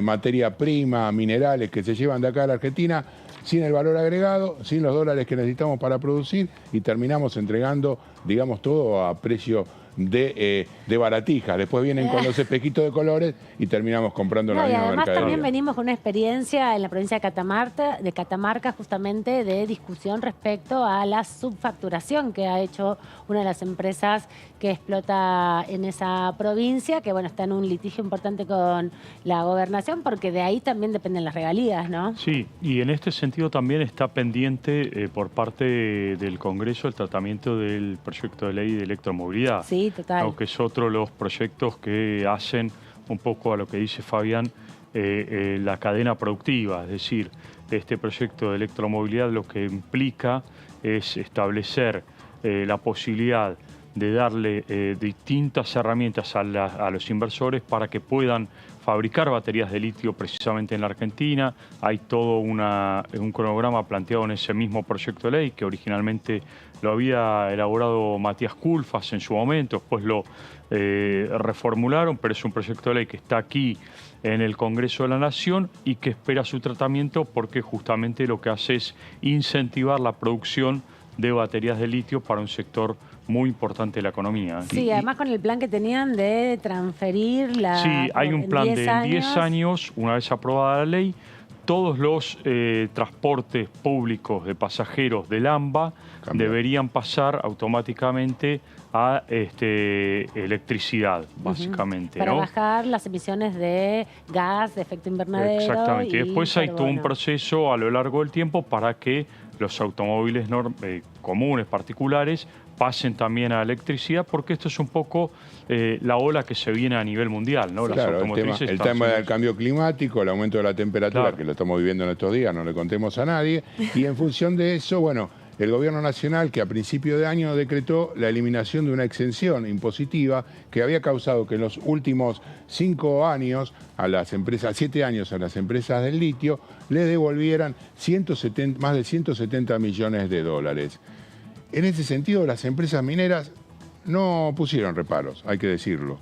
materia prima, minerales que se llevan de acá a la Argentina sin el valor agregado, sin los dólares que necesitamos para producir y terminamos entregando, digamos, todo a precio de baratija. Después vienen con los espejitos de colores y terminamos comprando la misma además mercadería. También venimos con una experiencia en la provincia de Catamarca justamente de discusión respecto a la subfacturación que ha hecho una de las empresas que explota en esa provincia, que bueno, está en un litigio importante con la gobernación porque de ahí también dependen las regalías, ¿no? Sí, y en este sentido también está pendiente por parte del Congreso el tratamiento del proyecto de ley de electromovilidad. Sí, total. Aunque es otro de los proyectos que hacen un poco a lo que dice Fabián, la cadena productiva. Es decir, este proyecto de electromovilidad lo que implica es establecer la posibilidad de darle distintas herramientas a los inversores para que puedan fabricar baterías de litio precisamente en la Argentina. Hay todo un cronograma planteado en ese mismo proyecto de ley que originalmente lo había elaborado Matías Culfas en su momento, después lo reformularon, pero es un proyecto de ley que está aquí en el Congreso de la Nación y que espera su tratamiento porque justamente lo que hace es incentivar la producción de baterías de litio para un sector muy importante de la economía. Sí, además con el plan que tenían de transferir la... Sí, hay un plan de 10 años, una vez aprobada la ley, todos los transportes públicos de pasajeros del AMBA deberían pasar automáticamente a electricidad, básicamente. Para ¿no? bajar las emisiones de gas, de efecto invernadero. Exactamente. Y después hay todo un carbono. proceso a lo largo del tiempo para que los automóviles comunes, particulares, pasen también a electricidad, porque esto es un poco la ola que se viene a nivel mundial, ¿no? Las Claro, automotrices el están tema del siendo- cambio climático, el aumento de la temperatura, Claro. que lo estamos viviendo en estos días, no le contemos a nadie. Y en función de eso, bueno, el gobierno nacional, que a principio de año decretó la eliminación de una exención impositiva que había causado que en los últimos 5 años a las empresas, 7 años a las empresas del litio, le devolvieran más de 170 millones de dólares. En ese sentido, las empresas mineras no pusieron reparos, hay que decirlo.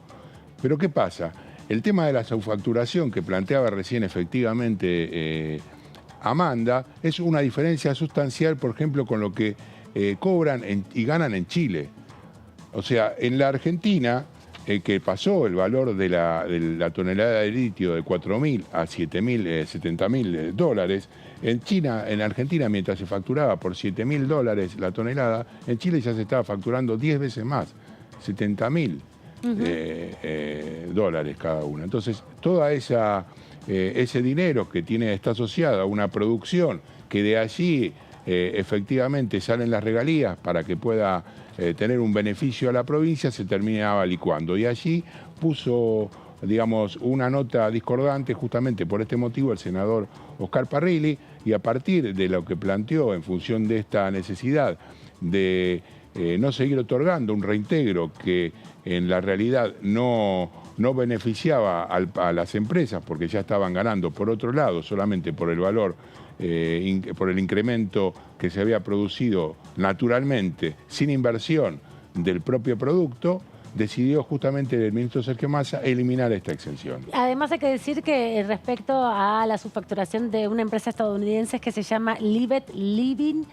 Pero ¿qué pasa? El tema de la subfacturación que planteaba recién efectivamente Amanda es una diferencia sustancial, por ejemplo, con lo que cobran y ganan en Chile. O sea, en la Argentina, que pasó el valor de la tonelada de litio de 4.000 a 7.000, 70.000 dólares, en China, en Argentina, mientras se facturaba por 7.000 dólares la tonelada, en Chile ya se estaba facturando 10 veces más, 70.000 dólares cada una. Entonces, toda ese dinero que está asociado a una producción que de allí efectivamente salen las regalías para que pueda tener un beneficio a la provincia, se terminaba licuando. Y allí puso, digamos, una nota discordante justamente por este motivo el senador Oscar Parrilli, y a partir de lo que planteó en función de esta necesidad de no seguir otorgando un reintegro que en la realidad no beneficiaba a las empresas porque ya estaban ganando por otro lado, solamente por el valor, por el incremento que se había producido naturalmente, sin inversión del propio producto, decidió justamente el ministro Sergio Massa eliminar esta exención. Además hay que decir que respecto a la subfacturación de una empresa estadounidense que se llama Livet Living,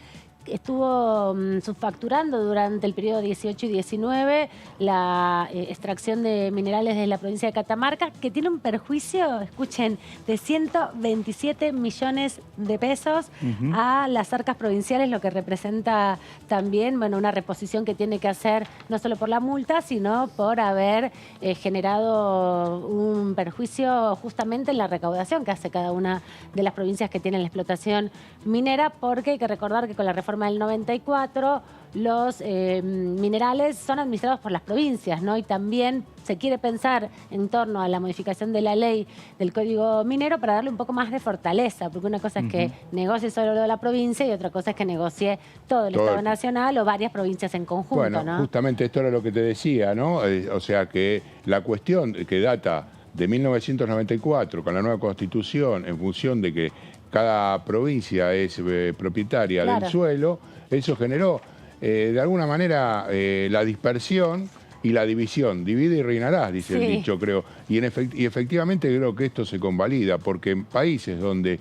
estuvo subfacturando durante el periodo 18 y 19 la extracción de minerales de la provincia de Catamarca, que tiene un perjuicio, escuchen, de 127 millones de pesos a las arcas provinciales, lo que representa también, bueno, una reposición que tiene que hacer no solo por la multa, sino por haber generado un perjuicio justamente en la recaudación que hace cada una de las provincias que tienen la explotación minera, porque hay que recordar que con la reforma del 94 los minerales son administrados por las provincias, ¿no? Y también se quiere pensar en torno a la modificación de la ley del Código Minero para darle un poco más de fortaleza, porque una cosa es que negocie solo lo de la provincia y otra cosa es que negocie todo el Estado Nacional o varias provincias en conjunto, bueno, ¿no? justamente esto era lo que te decía, ¿no? O sea que la cuestión que data de 1994 con la nueva Constitución en función de que cada provincia es propietaria del suelo, eso generó de alguna manera la dispersión y la división. Divide y reinarás, dice el dicho, creo. Y efectivamente creo que esto se convalida, porque en países donde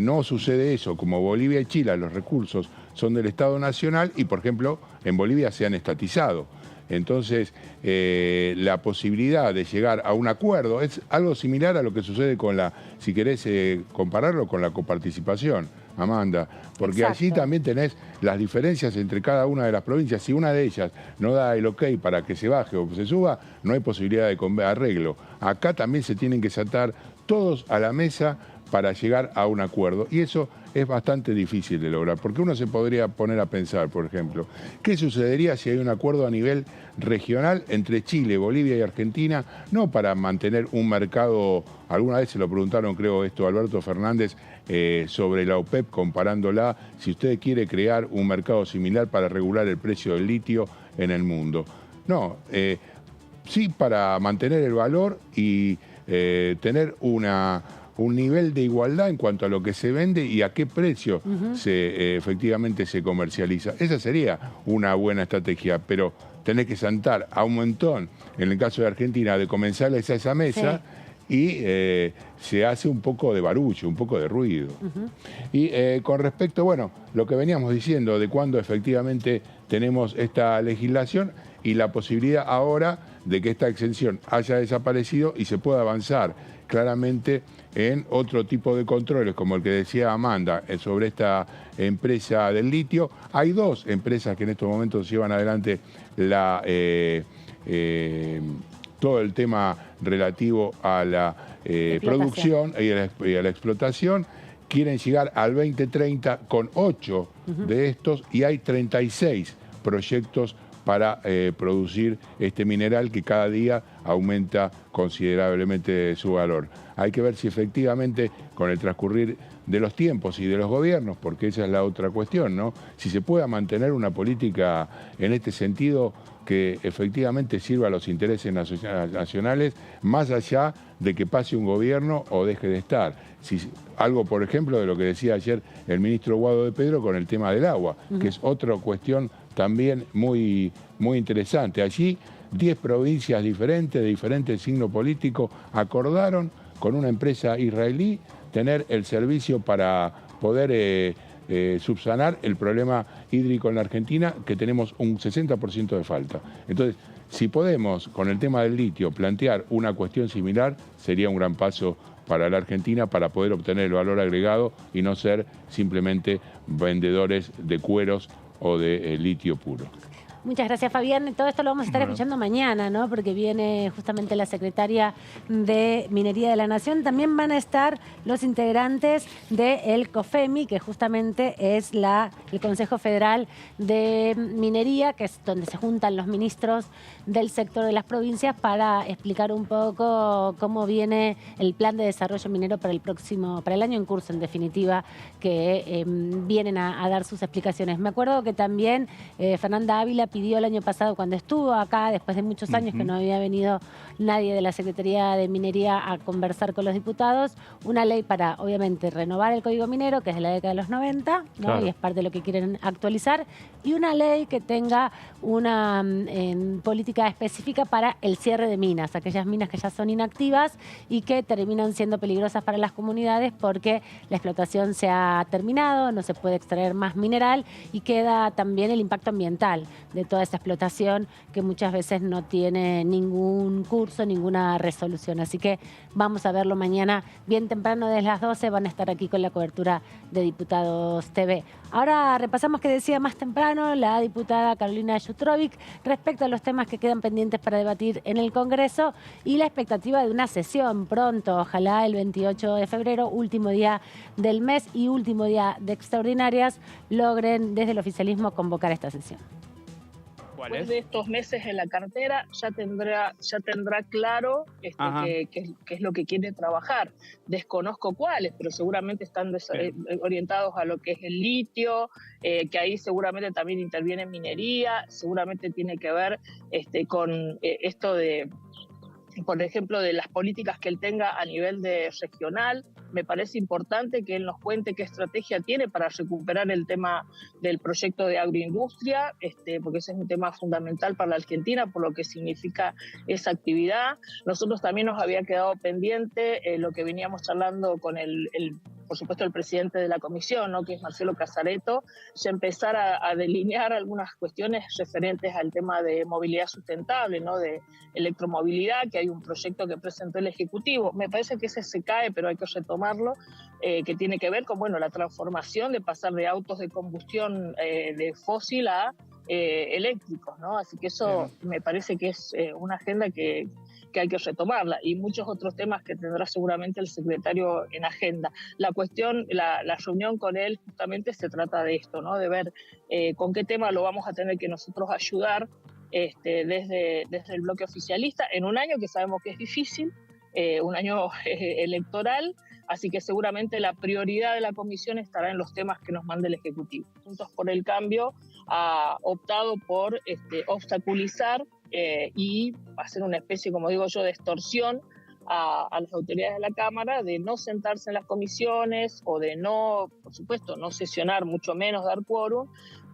no sucede eso, como Bolivia y Chile, los recursos son del Estado Nacional y, por ejemplo, en Bolivia se han estatizado. Entonces, la posibilidad de llegar a un acuerdo es algo similar a lo que sucede con si querés compararlo con la coparticipación, Amanda, porque allí también tenés las diferencias entre cada una de las provincias. Si una de ellas no da el ok para que se baje o se suba, no hay posibilidad de arreglo. Acá también se tienen que sentar todos a la mesa para llegar a un acuerdo. Y eso es bastante difícil de lograr, porque uno se podría poner a pensar, por ejemplo, ¿qué sucedería si hay un acuerdo a nivel regional entre Chile, Bolivia y Argentina? No para mantener un mercado, alguna vez se lo preguntaron, creo, esto a Alberto Fernández, sobre la OPEP, comparándola, si usted quiere crear un mercado similar para regular el precio del litio en el mundo. No, sí para mantener el valor y tener un nivel de igualdad en cuanto a lo que se vende y a qué precio efectivamente se comercializa. Esa sería una buena estrategia, pero tenés que sentar a un montón, en el caso de Argentina, de comensales a esa mesa y se hace un poco de barullo, un poco de ruido. Y con respecto, bueno, lo que veníamos diciendo de cuándo efectivamente tenemos esta legislación y la posibilidad ahora de que esta exención haya desaparecido y se pueda avanzar claramente en otro tipo de controles, como el que decía Amanda, sobre esta empresa del litio. Hay dos empresas que en estos momentos llevan adelante todo el tema relativo a la producción y a la explotación. Quieren llegar al 2030 con 8 de estos y hay 36 proyectos para producir este mineral que cada día aumenta considerablemente su valor. Hay que ver si efectivamente con el transcurrir de los tiempos y de los gobiernos, porque esa es la otra cuestión, ¿no? Si se pueda mantener una política en este sentido que efectivamente sirva a los intereses nacionales, más allá de que pase un gobierno o deje de estar. Algo, por ejemplo, de lo que decía ayer el ministro Guado de Pedro con el tema del agua, que es otra cuestión también muy interesante. Allí 10 provincias diferentes, de diferentes signos políticos, acordaron con una empresa israelí tener el servicio para poder subsanar el problema hídrico en la Argentina, que tenemos un 60% de falta. Entonces, si podemos, con el tema del litio, plantear una cuestión similar, sería un gran paso para la Argentina para poder obtener el valor agregado y no ser simplemente vendedores de cueros o de litio puro. Muchas gracias, Fabián. Todo esto lo vamos a estar escuchando mañana, ¿no? Porque viene justamente la secretaria de Minería de la Nación. También van a estar los integrantes del COFEMI, que justamente es el Consejo Federal de Minería, que es donde se juntan los ministros del sector de las provincias para explicar un poco cómo viene el plan de desarrollo minero para el año en curso, en definitiva, que vienen a dar sus explicaciones. Me acuerdo que también Fernanda Ávila pidió el año pasado, cuando estuvo acá, después de muchos años que no había venido nadie de la Secretaría de Minería a conversar con los diputados, una ley para, obviamente, renovar el Código Minero, que es de la década de los 90, ¿no? Claro. Y es parte de lo que quieren actualizar, y una ley que tenga una política específica para el cierre de minas, aquellas minas que ya son inactivas y que terminan siendo peligrosas para las comunidades porque la explotación se ha terminado, no se puede extraer más mineral y queda también el impacto ambiental de toda esa explotación que muchas veces no tiene ningún curso, ninguna resolución. Así que vamos a verlo mañana bien temprano desde las 12, van a estar aquí con la cobertura de Diputados TV. Ahora repasamos que decía más temprano la diputada Carolina Yutrovic respecto a los temas que quedan pendientes para debatir en el Congreso y la expectativa de una sesión pronto, ojalá el 28 de febrero, último día del mes y último día de extraordinarias, logren desde el oficialismo convocar esta sesión. Después de estos meses en la cartera ya tendrá claro qué es lo que quiere trabajar. Desconozco cuáles, pero seguramente están orientados a lo que es el litio, que ahí seguramente también interviene minería, seguramente tiene que ver con esto de, por ejemplo, de las políticas que él tenga a nivel regional. Me parece importante que él nos cuente qué estrategia tiene para recuperar el tema del proyecto de agroindustria, porque ese es un tema fundamental para la Argentina, por lo que significa esa actividad. Nosotros también nos había quedado pendiente lo que veníamos charlando con por supuesto, el presidente de la comisión, ¿no? Que es Marcelo Casareto, ya empezar a delinear algunas cuestiones referentes al tema de movilidad sustentable, ¿no? De electromovilidad, que hay un proyecto que presentó el Ejecutivo. Me parece que ese se cae, pero hay que retomarlo, que tiene que ver con la transformación de pasar de autos de combustión de fósil a eléctricos, ¿no? Así que eso me parece que es una agenda que hay que retomarla, y muchos otros temas que tendrá seguramente el secretario en agenda. La cuestión, la reunión con él justamente se trata de esto, ¿no? De ver con qué tema lo vamos a tener que nosotros ayudar desde el bloque oficialista en un año que sabemos que es difícil, un año electoral, así que seguramente la prioridad de la comisión estará en los temas que nos mande el Ejecutivo. Juntos por el Cambio ha optado por obstaculizar y hacer una especie, como digo yo, de extorsión a las autoridades de la Cámara, de no sentarse en las comisiones o de no, por supuesto, no sesionar, mucho menos dar quórum,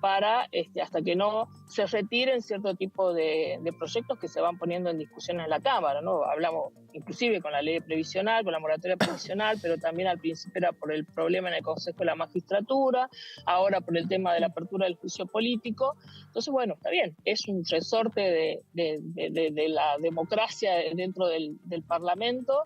para hasta que no se retiren cierto tipo de proyectos que se van poniendo en discusión en la Cámara, ¿no? Hablamos inclusive con la ley previsional, con la moratoria previsional, pero también al principio era por el problema en el Consejo de la Magistratura, ahora por el tema de la apertura del juicio político. Entonces, bueno, está bien, es un resorte de la democracia dentro del Parlamento,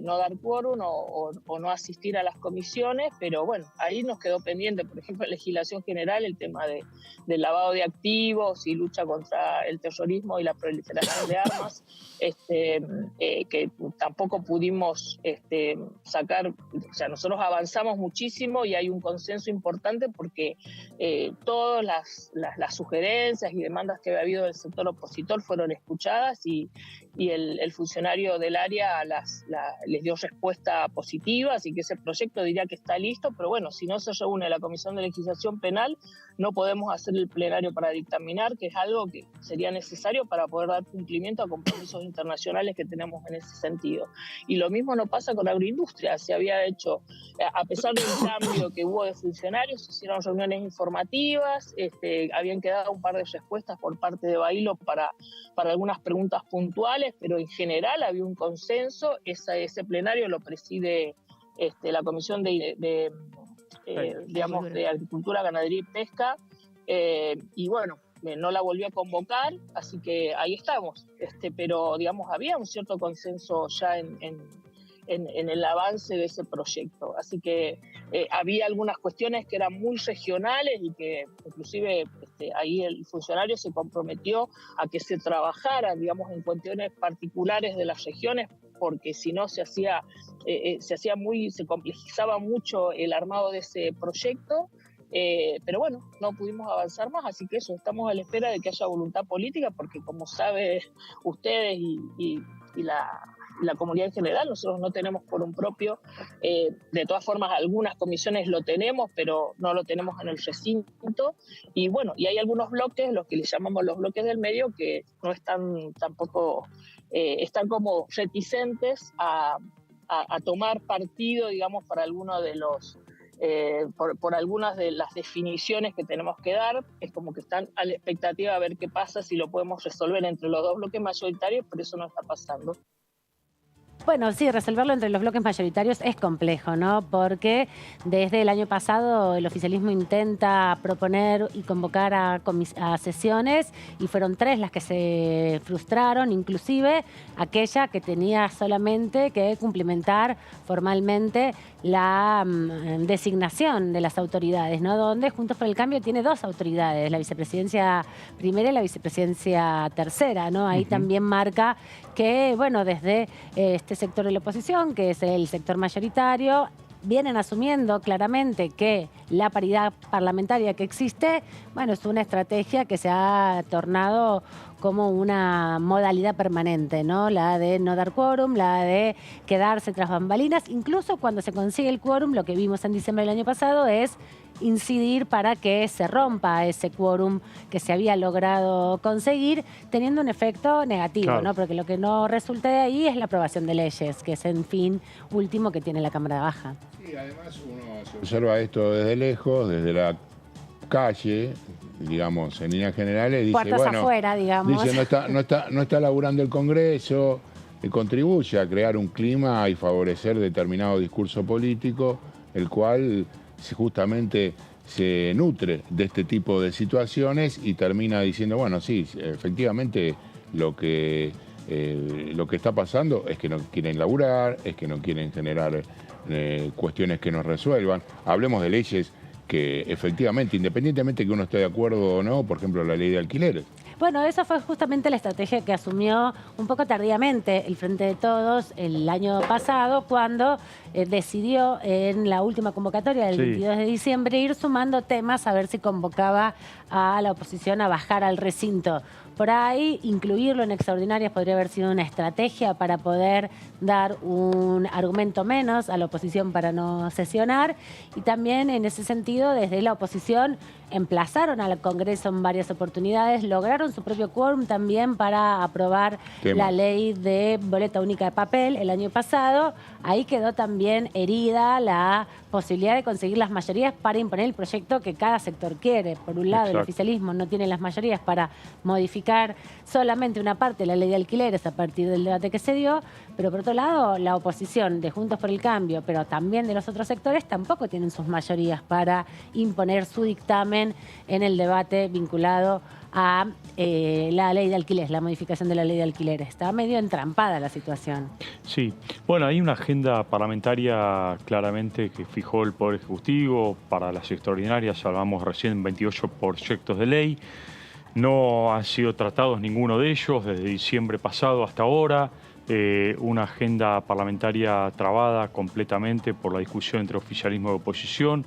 no dar quórum o no asistir a las comisiones, pero bueno, ahí nos quedó pendiente, por ejemplo, en legislación general, el tema del lavado de activos y lucha contra el terrorismo y la proliferación de armas, que tampoco pudimos sacar. O sea, nosotros avanzamos muchísimo y hay un consenso importante porque todas las sugerencias y demandas que había habido del sector opositor fueron escuchadas y el funcionario del área les dio respuesta positiva, así que ese proyecto diría que está listo, pero bueno, si no se reúne la Comisión de Legislación Penal, no podemos hacer el plenario para dictaminar, que es algo que sería necesario para poder dar cumplimiento a compromisos internacionales que tenemos en ese sentido. Y lo mismo no pasa con agroindustria. Se había hecho, a pesar del cambio que hubo de funcionarios, se hicieron reuniones informativas, habían quedado un par de respuestas por parte de Bailo para algunas preguntas puntuales, pero en general había un consenso. Ese plenario lo preside la Comisión de Agricultura, Ganadería y Pesca, y bueno, no la volvió a convocar, así que ahí estamos. Pero digamos, había un cierto consenso ya en el avance de ese proyecto. Así que había algunas cuestiones que eran muy regionales y que inclusive ahí el funcionario se comprometió a que se trabajara, digamos, en cuestiones particulares de las regiones, porque si no se complejizaba mucho el armado de ese proyecto. Pero bueno, no pudimos avanzar más, así que eso, estamos a la espera de que haya voluntad política, porque como saben ustedes y la comunidad en general, nosotros no tenemos quórum propio. De todas formas, algunas comisiones lo tenemos, pero no lo tenemos en el recinto. Y bueno, y hay algunos bloques, los que le llamamos los bloques del medio, que no están tampoco, están como reticentes a tomar partido, digamos, para alguno de los por algunas de las definiciones que tenemos que dar. Es como que están a la expectativa a ver qué pasa, si lo podemos resolver entre los dos bloques mayoritarios, pero eso no está pasando. Bueno, sí, resolverlo entre los bloques mayoritarios es complejo, ¿no? Porque desde el año pasado el oficialismo intenta proponer y convocar a sesiones, y fueron 3 las que se frustraron, inclusive aquella que tenía solamente que cumplimentar formalmente la designación de las autoridades, ¿no? Donde Juntos por el Cambio tiene 2 autoridades, la vicepresidencia primera y la vicepresidencia tercera, ¿no? Ahí también marca que, bueno, desde este sector de la oposición, que es el sector mayoritario, vienen asumiendo claramente que la paridad parlamentaria que existe, bueno, es una estrategia que se ha tornado como una modalidad permanente, ¿no? La de no dar quórum, la de quedarse tras bambalinas. Incluso cuando se consigue el quórum, lo que vimos en diciembre del año pasado es incidir para que se rompa ese quórum que se había logrado conseguir, teniendo un efecto negativo, claro, ¿no? Porque lo que no resulta de ahí es la aprobación de leyes, que es el fin último que tiene la Cámara Baja. Sí, además uno se observa esto desde lejos, desde la calle, digamos, en líneas generales, dice, puertas bueno, afuera, digamos. Dice, no está laburando el Congreso, contribuye a crear un clima y favorecer determinado discurso político, el cual justamente se nutre de este tipo de situaciones y termina diciendo, bueno, sí, efectivamente lo que está pasando es que no quieren laburar, es que no quieren generar cuestiones que nos resuelvan. Hablemos de leyes que efectivamente, independientemente que uno esté de acuerdo o no, por ejemplo, la ley de alquileres. Bueno, esa fue justamente la estrategia que asumió un poco tardíamente el Frente de Todos el año pasado, cuando decidió en la última convocatoria del 22 de diciembre ir sumando temas a ver si convocaba a la oposición a bajar al recinto. Por ahí, incluirlo en extraordinarias podría haber sido una estrategia para poder dar un argumento menos a la oposición para no sesionar. Y también en ese sentido, desde la oposición, emplazaron al Congreso en varias oportunidades, lograron su propio quórum también para aprobar la ley de boleta única de papel el año pasado. Ahí quedó también herida la posibilidad de conseguir las mayorías para imponer el proyecto que cada sector quiere. Por un lado, el oficialismo no tiene las mayorías para modificar solamente una parte de la ley de alquileres a partir del debate que se dio, pero por otro lado, la oposición de Juntos por el Cambio, pero también de los otros sectores, tampoco tienen sus mayorías para imponer su dictamen en el debate vinculado a la ley de alquileres, la modificación de la ley de alquileres. Está medio entrampada la situación. Sí, bueno, hay una agenda parlamentaria claramente que fijó el Poder Ejecutivo para las extraordinarias. Hablamos recién de 28 proyectos de ley. No han sido tratados ninguno de ellos desde diciembre pasado hasta ahora. Una agenda parlamentaria trabada completamente por la discusión entre oficialismo y oposición.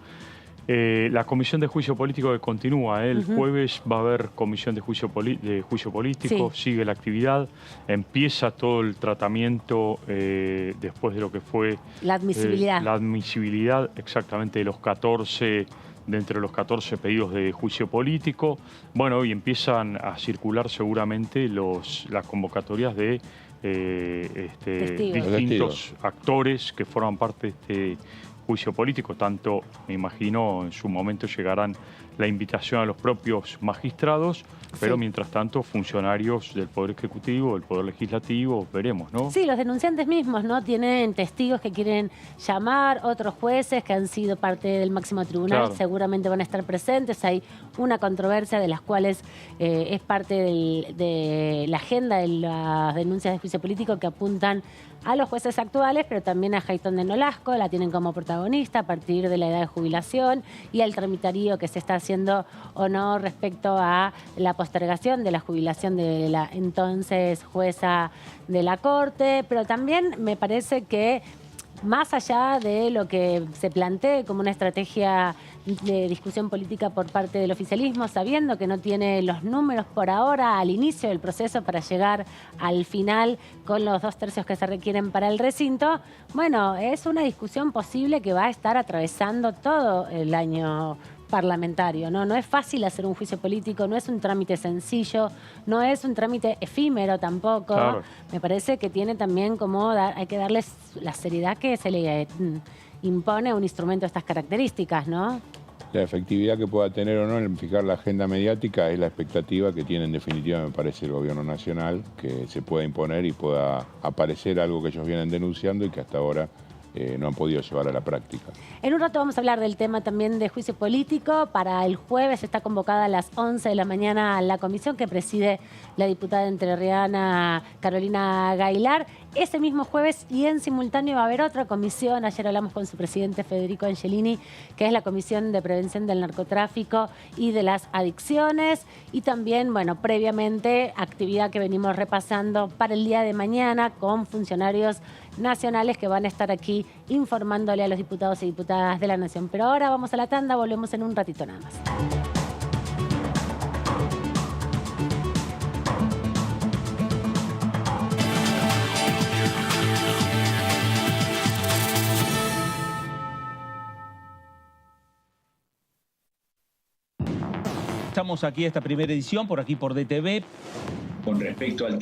La comisión de juicio político que continúa, el jueves va a haber comisión de juicio político, sigue la actividad, empieza todo el tratamiento después de lo que fue la admisibilidad. La admisibilidad exactamente de entre los 14 pedidos de juicio político. Bueno, hoy empiezan a circular seguramente las convocatorias de distintos actores que forman parte de este juicio político. Tanto, me imagino, en su momento llegarán la invitación a los propios magistrados, pero mientras tanto funcionarios del Poder Ejecutivo, del Poder Legislativo, veremos, ¿no? Sí, los denunciantes mismos, ¿no? Tienen testigos que quieren llamar, otros jueces que han sido parte del máximo tribunal, seguramente van a estar presentes. Hay una controversia de las cuales es parte de la agenda de las denuncias de juicio político que apuntan a los jueces actuales, pero también a Jayton de Nolasco, la tienen como protagonista a partir de la edad de jubilación y al tramitarío que se está haciendo o no respecto a la postergación de la jubilación de la entonces jueza de la Corte, pero también me parece que más allá de lo que se plantee como una estrategia de discusión política por parte del oficialismo, sabiendo que no tiene los números por ahora al inicio del proceso para llegar al final con los 2/3 que se requieren para el recinto, bueno, es una discusión posible que va a estar atravesando todo el año parlamentario, ¿no? No es fácil hacer un juicio político, no es un trámite sencillo, no es un trámite efímero tampoco. Claro. Me parece que tiene también como hay que darles la seriedad que se le impone a un instrumento de estas características, ¿no? La efectividad que pueda tener o no en fijar la agenda mediática es la expectativa que tiene en definitiva, me parece, el gobierno nacional, que se pueda imponer y pueda aparecer algo que ellos vienen denunciando y que hasta ahora no han podido llevar a la práctica. En un rato vamos a hablar del tema también de juicio político. Para el jueves está convocada a las 11 de la mañana la comisión que preside la diputada entrerriana Carolina Gailar. Ese mismo jueves y en simultáneo va a haber otra comisión. Ayer hablamos con su presidente Federico Angelini, que es la Comisión de Prevención del Narcotráfico y de las Adicciones. Y también, bueno, previamente, actividad que venimos repasando para el día de mañana con funcionarios nacionales que van a estar aquí informándole a los diputados y diputadas de la Nación. Pero ahora vamos a la tanda, volvemos en un ratito nada más. Estamos aquí esta primera edición, por aquí por DTV. Con respecto al tema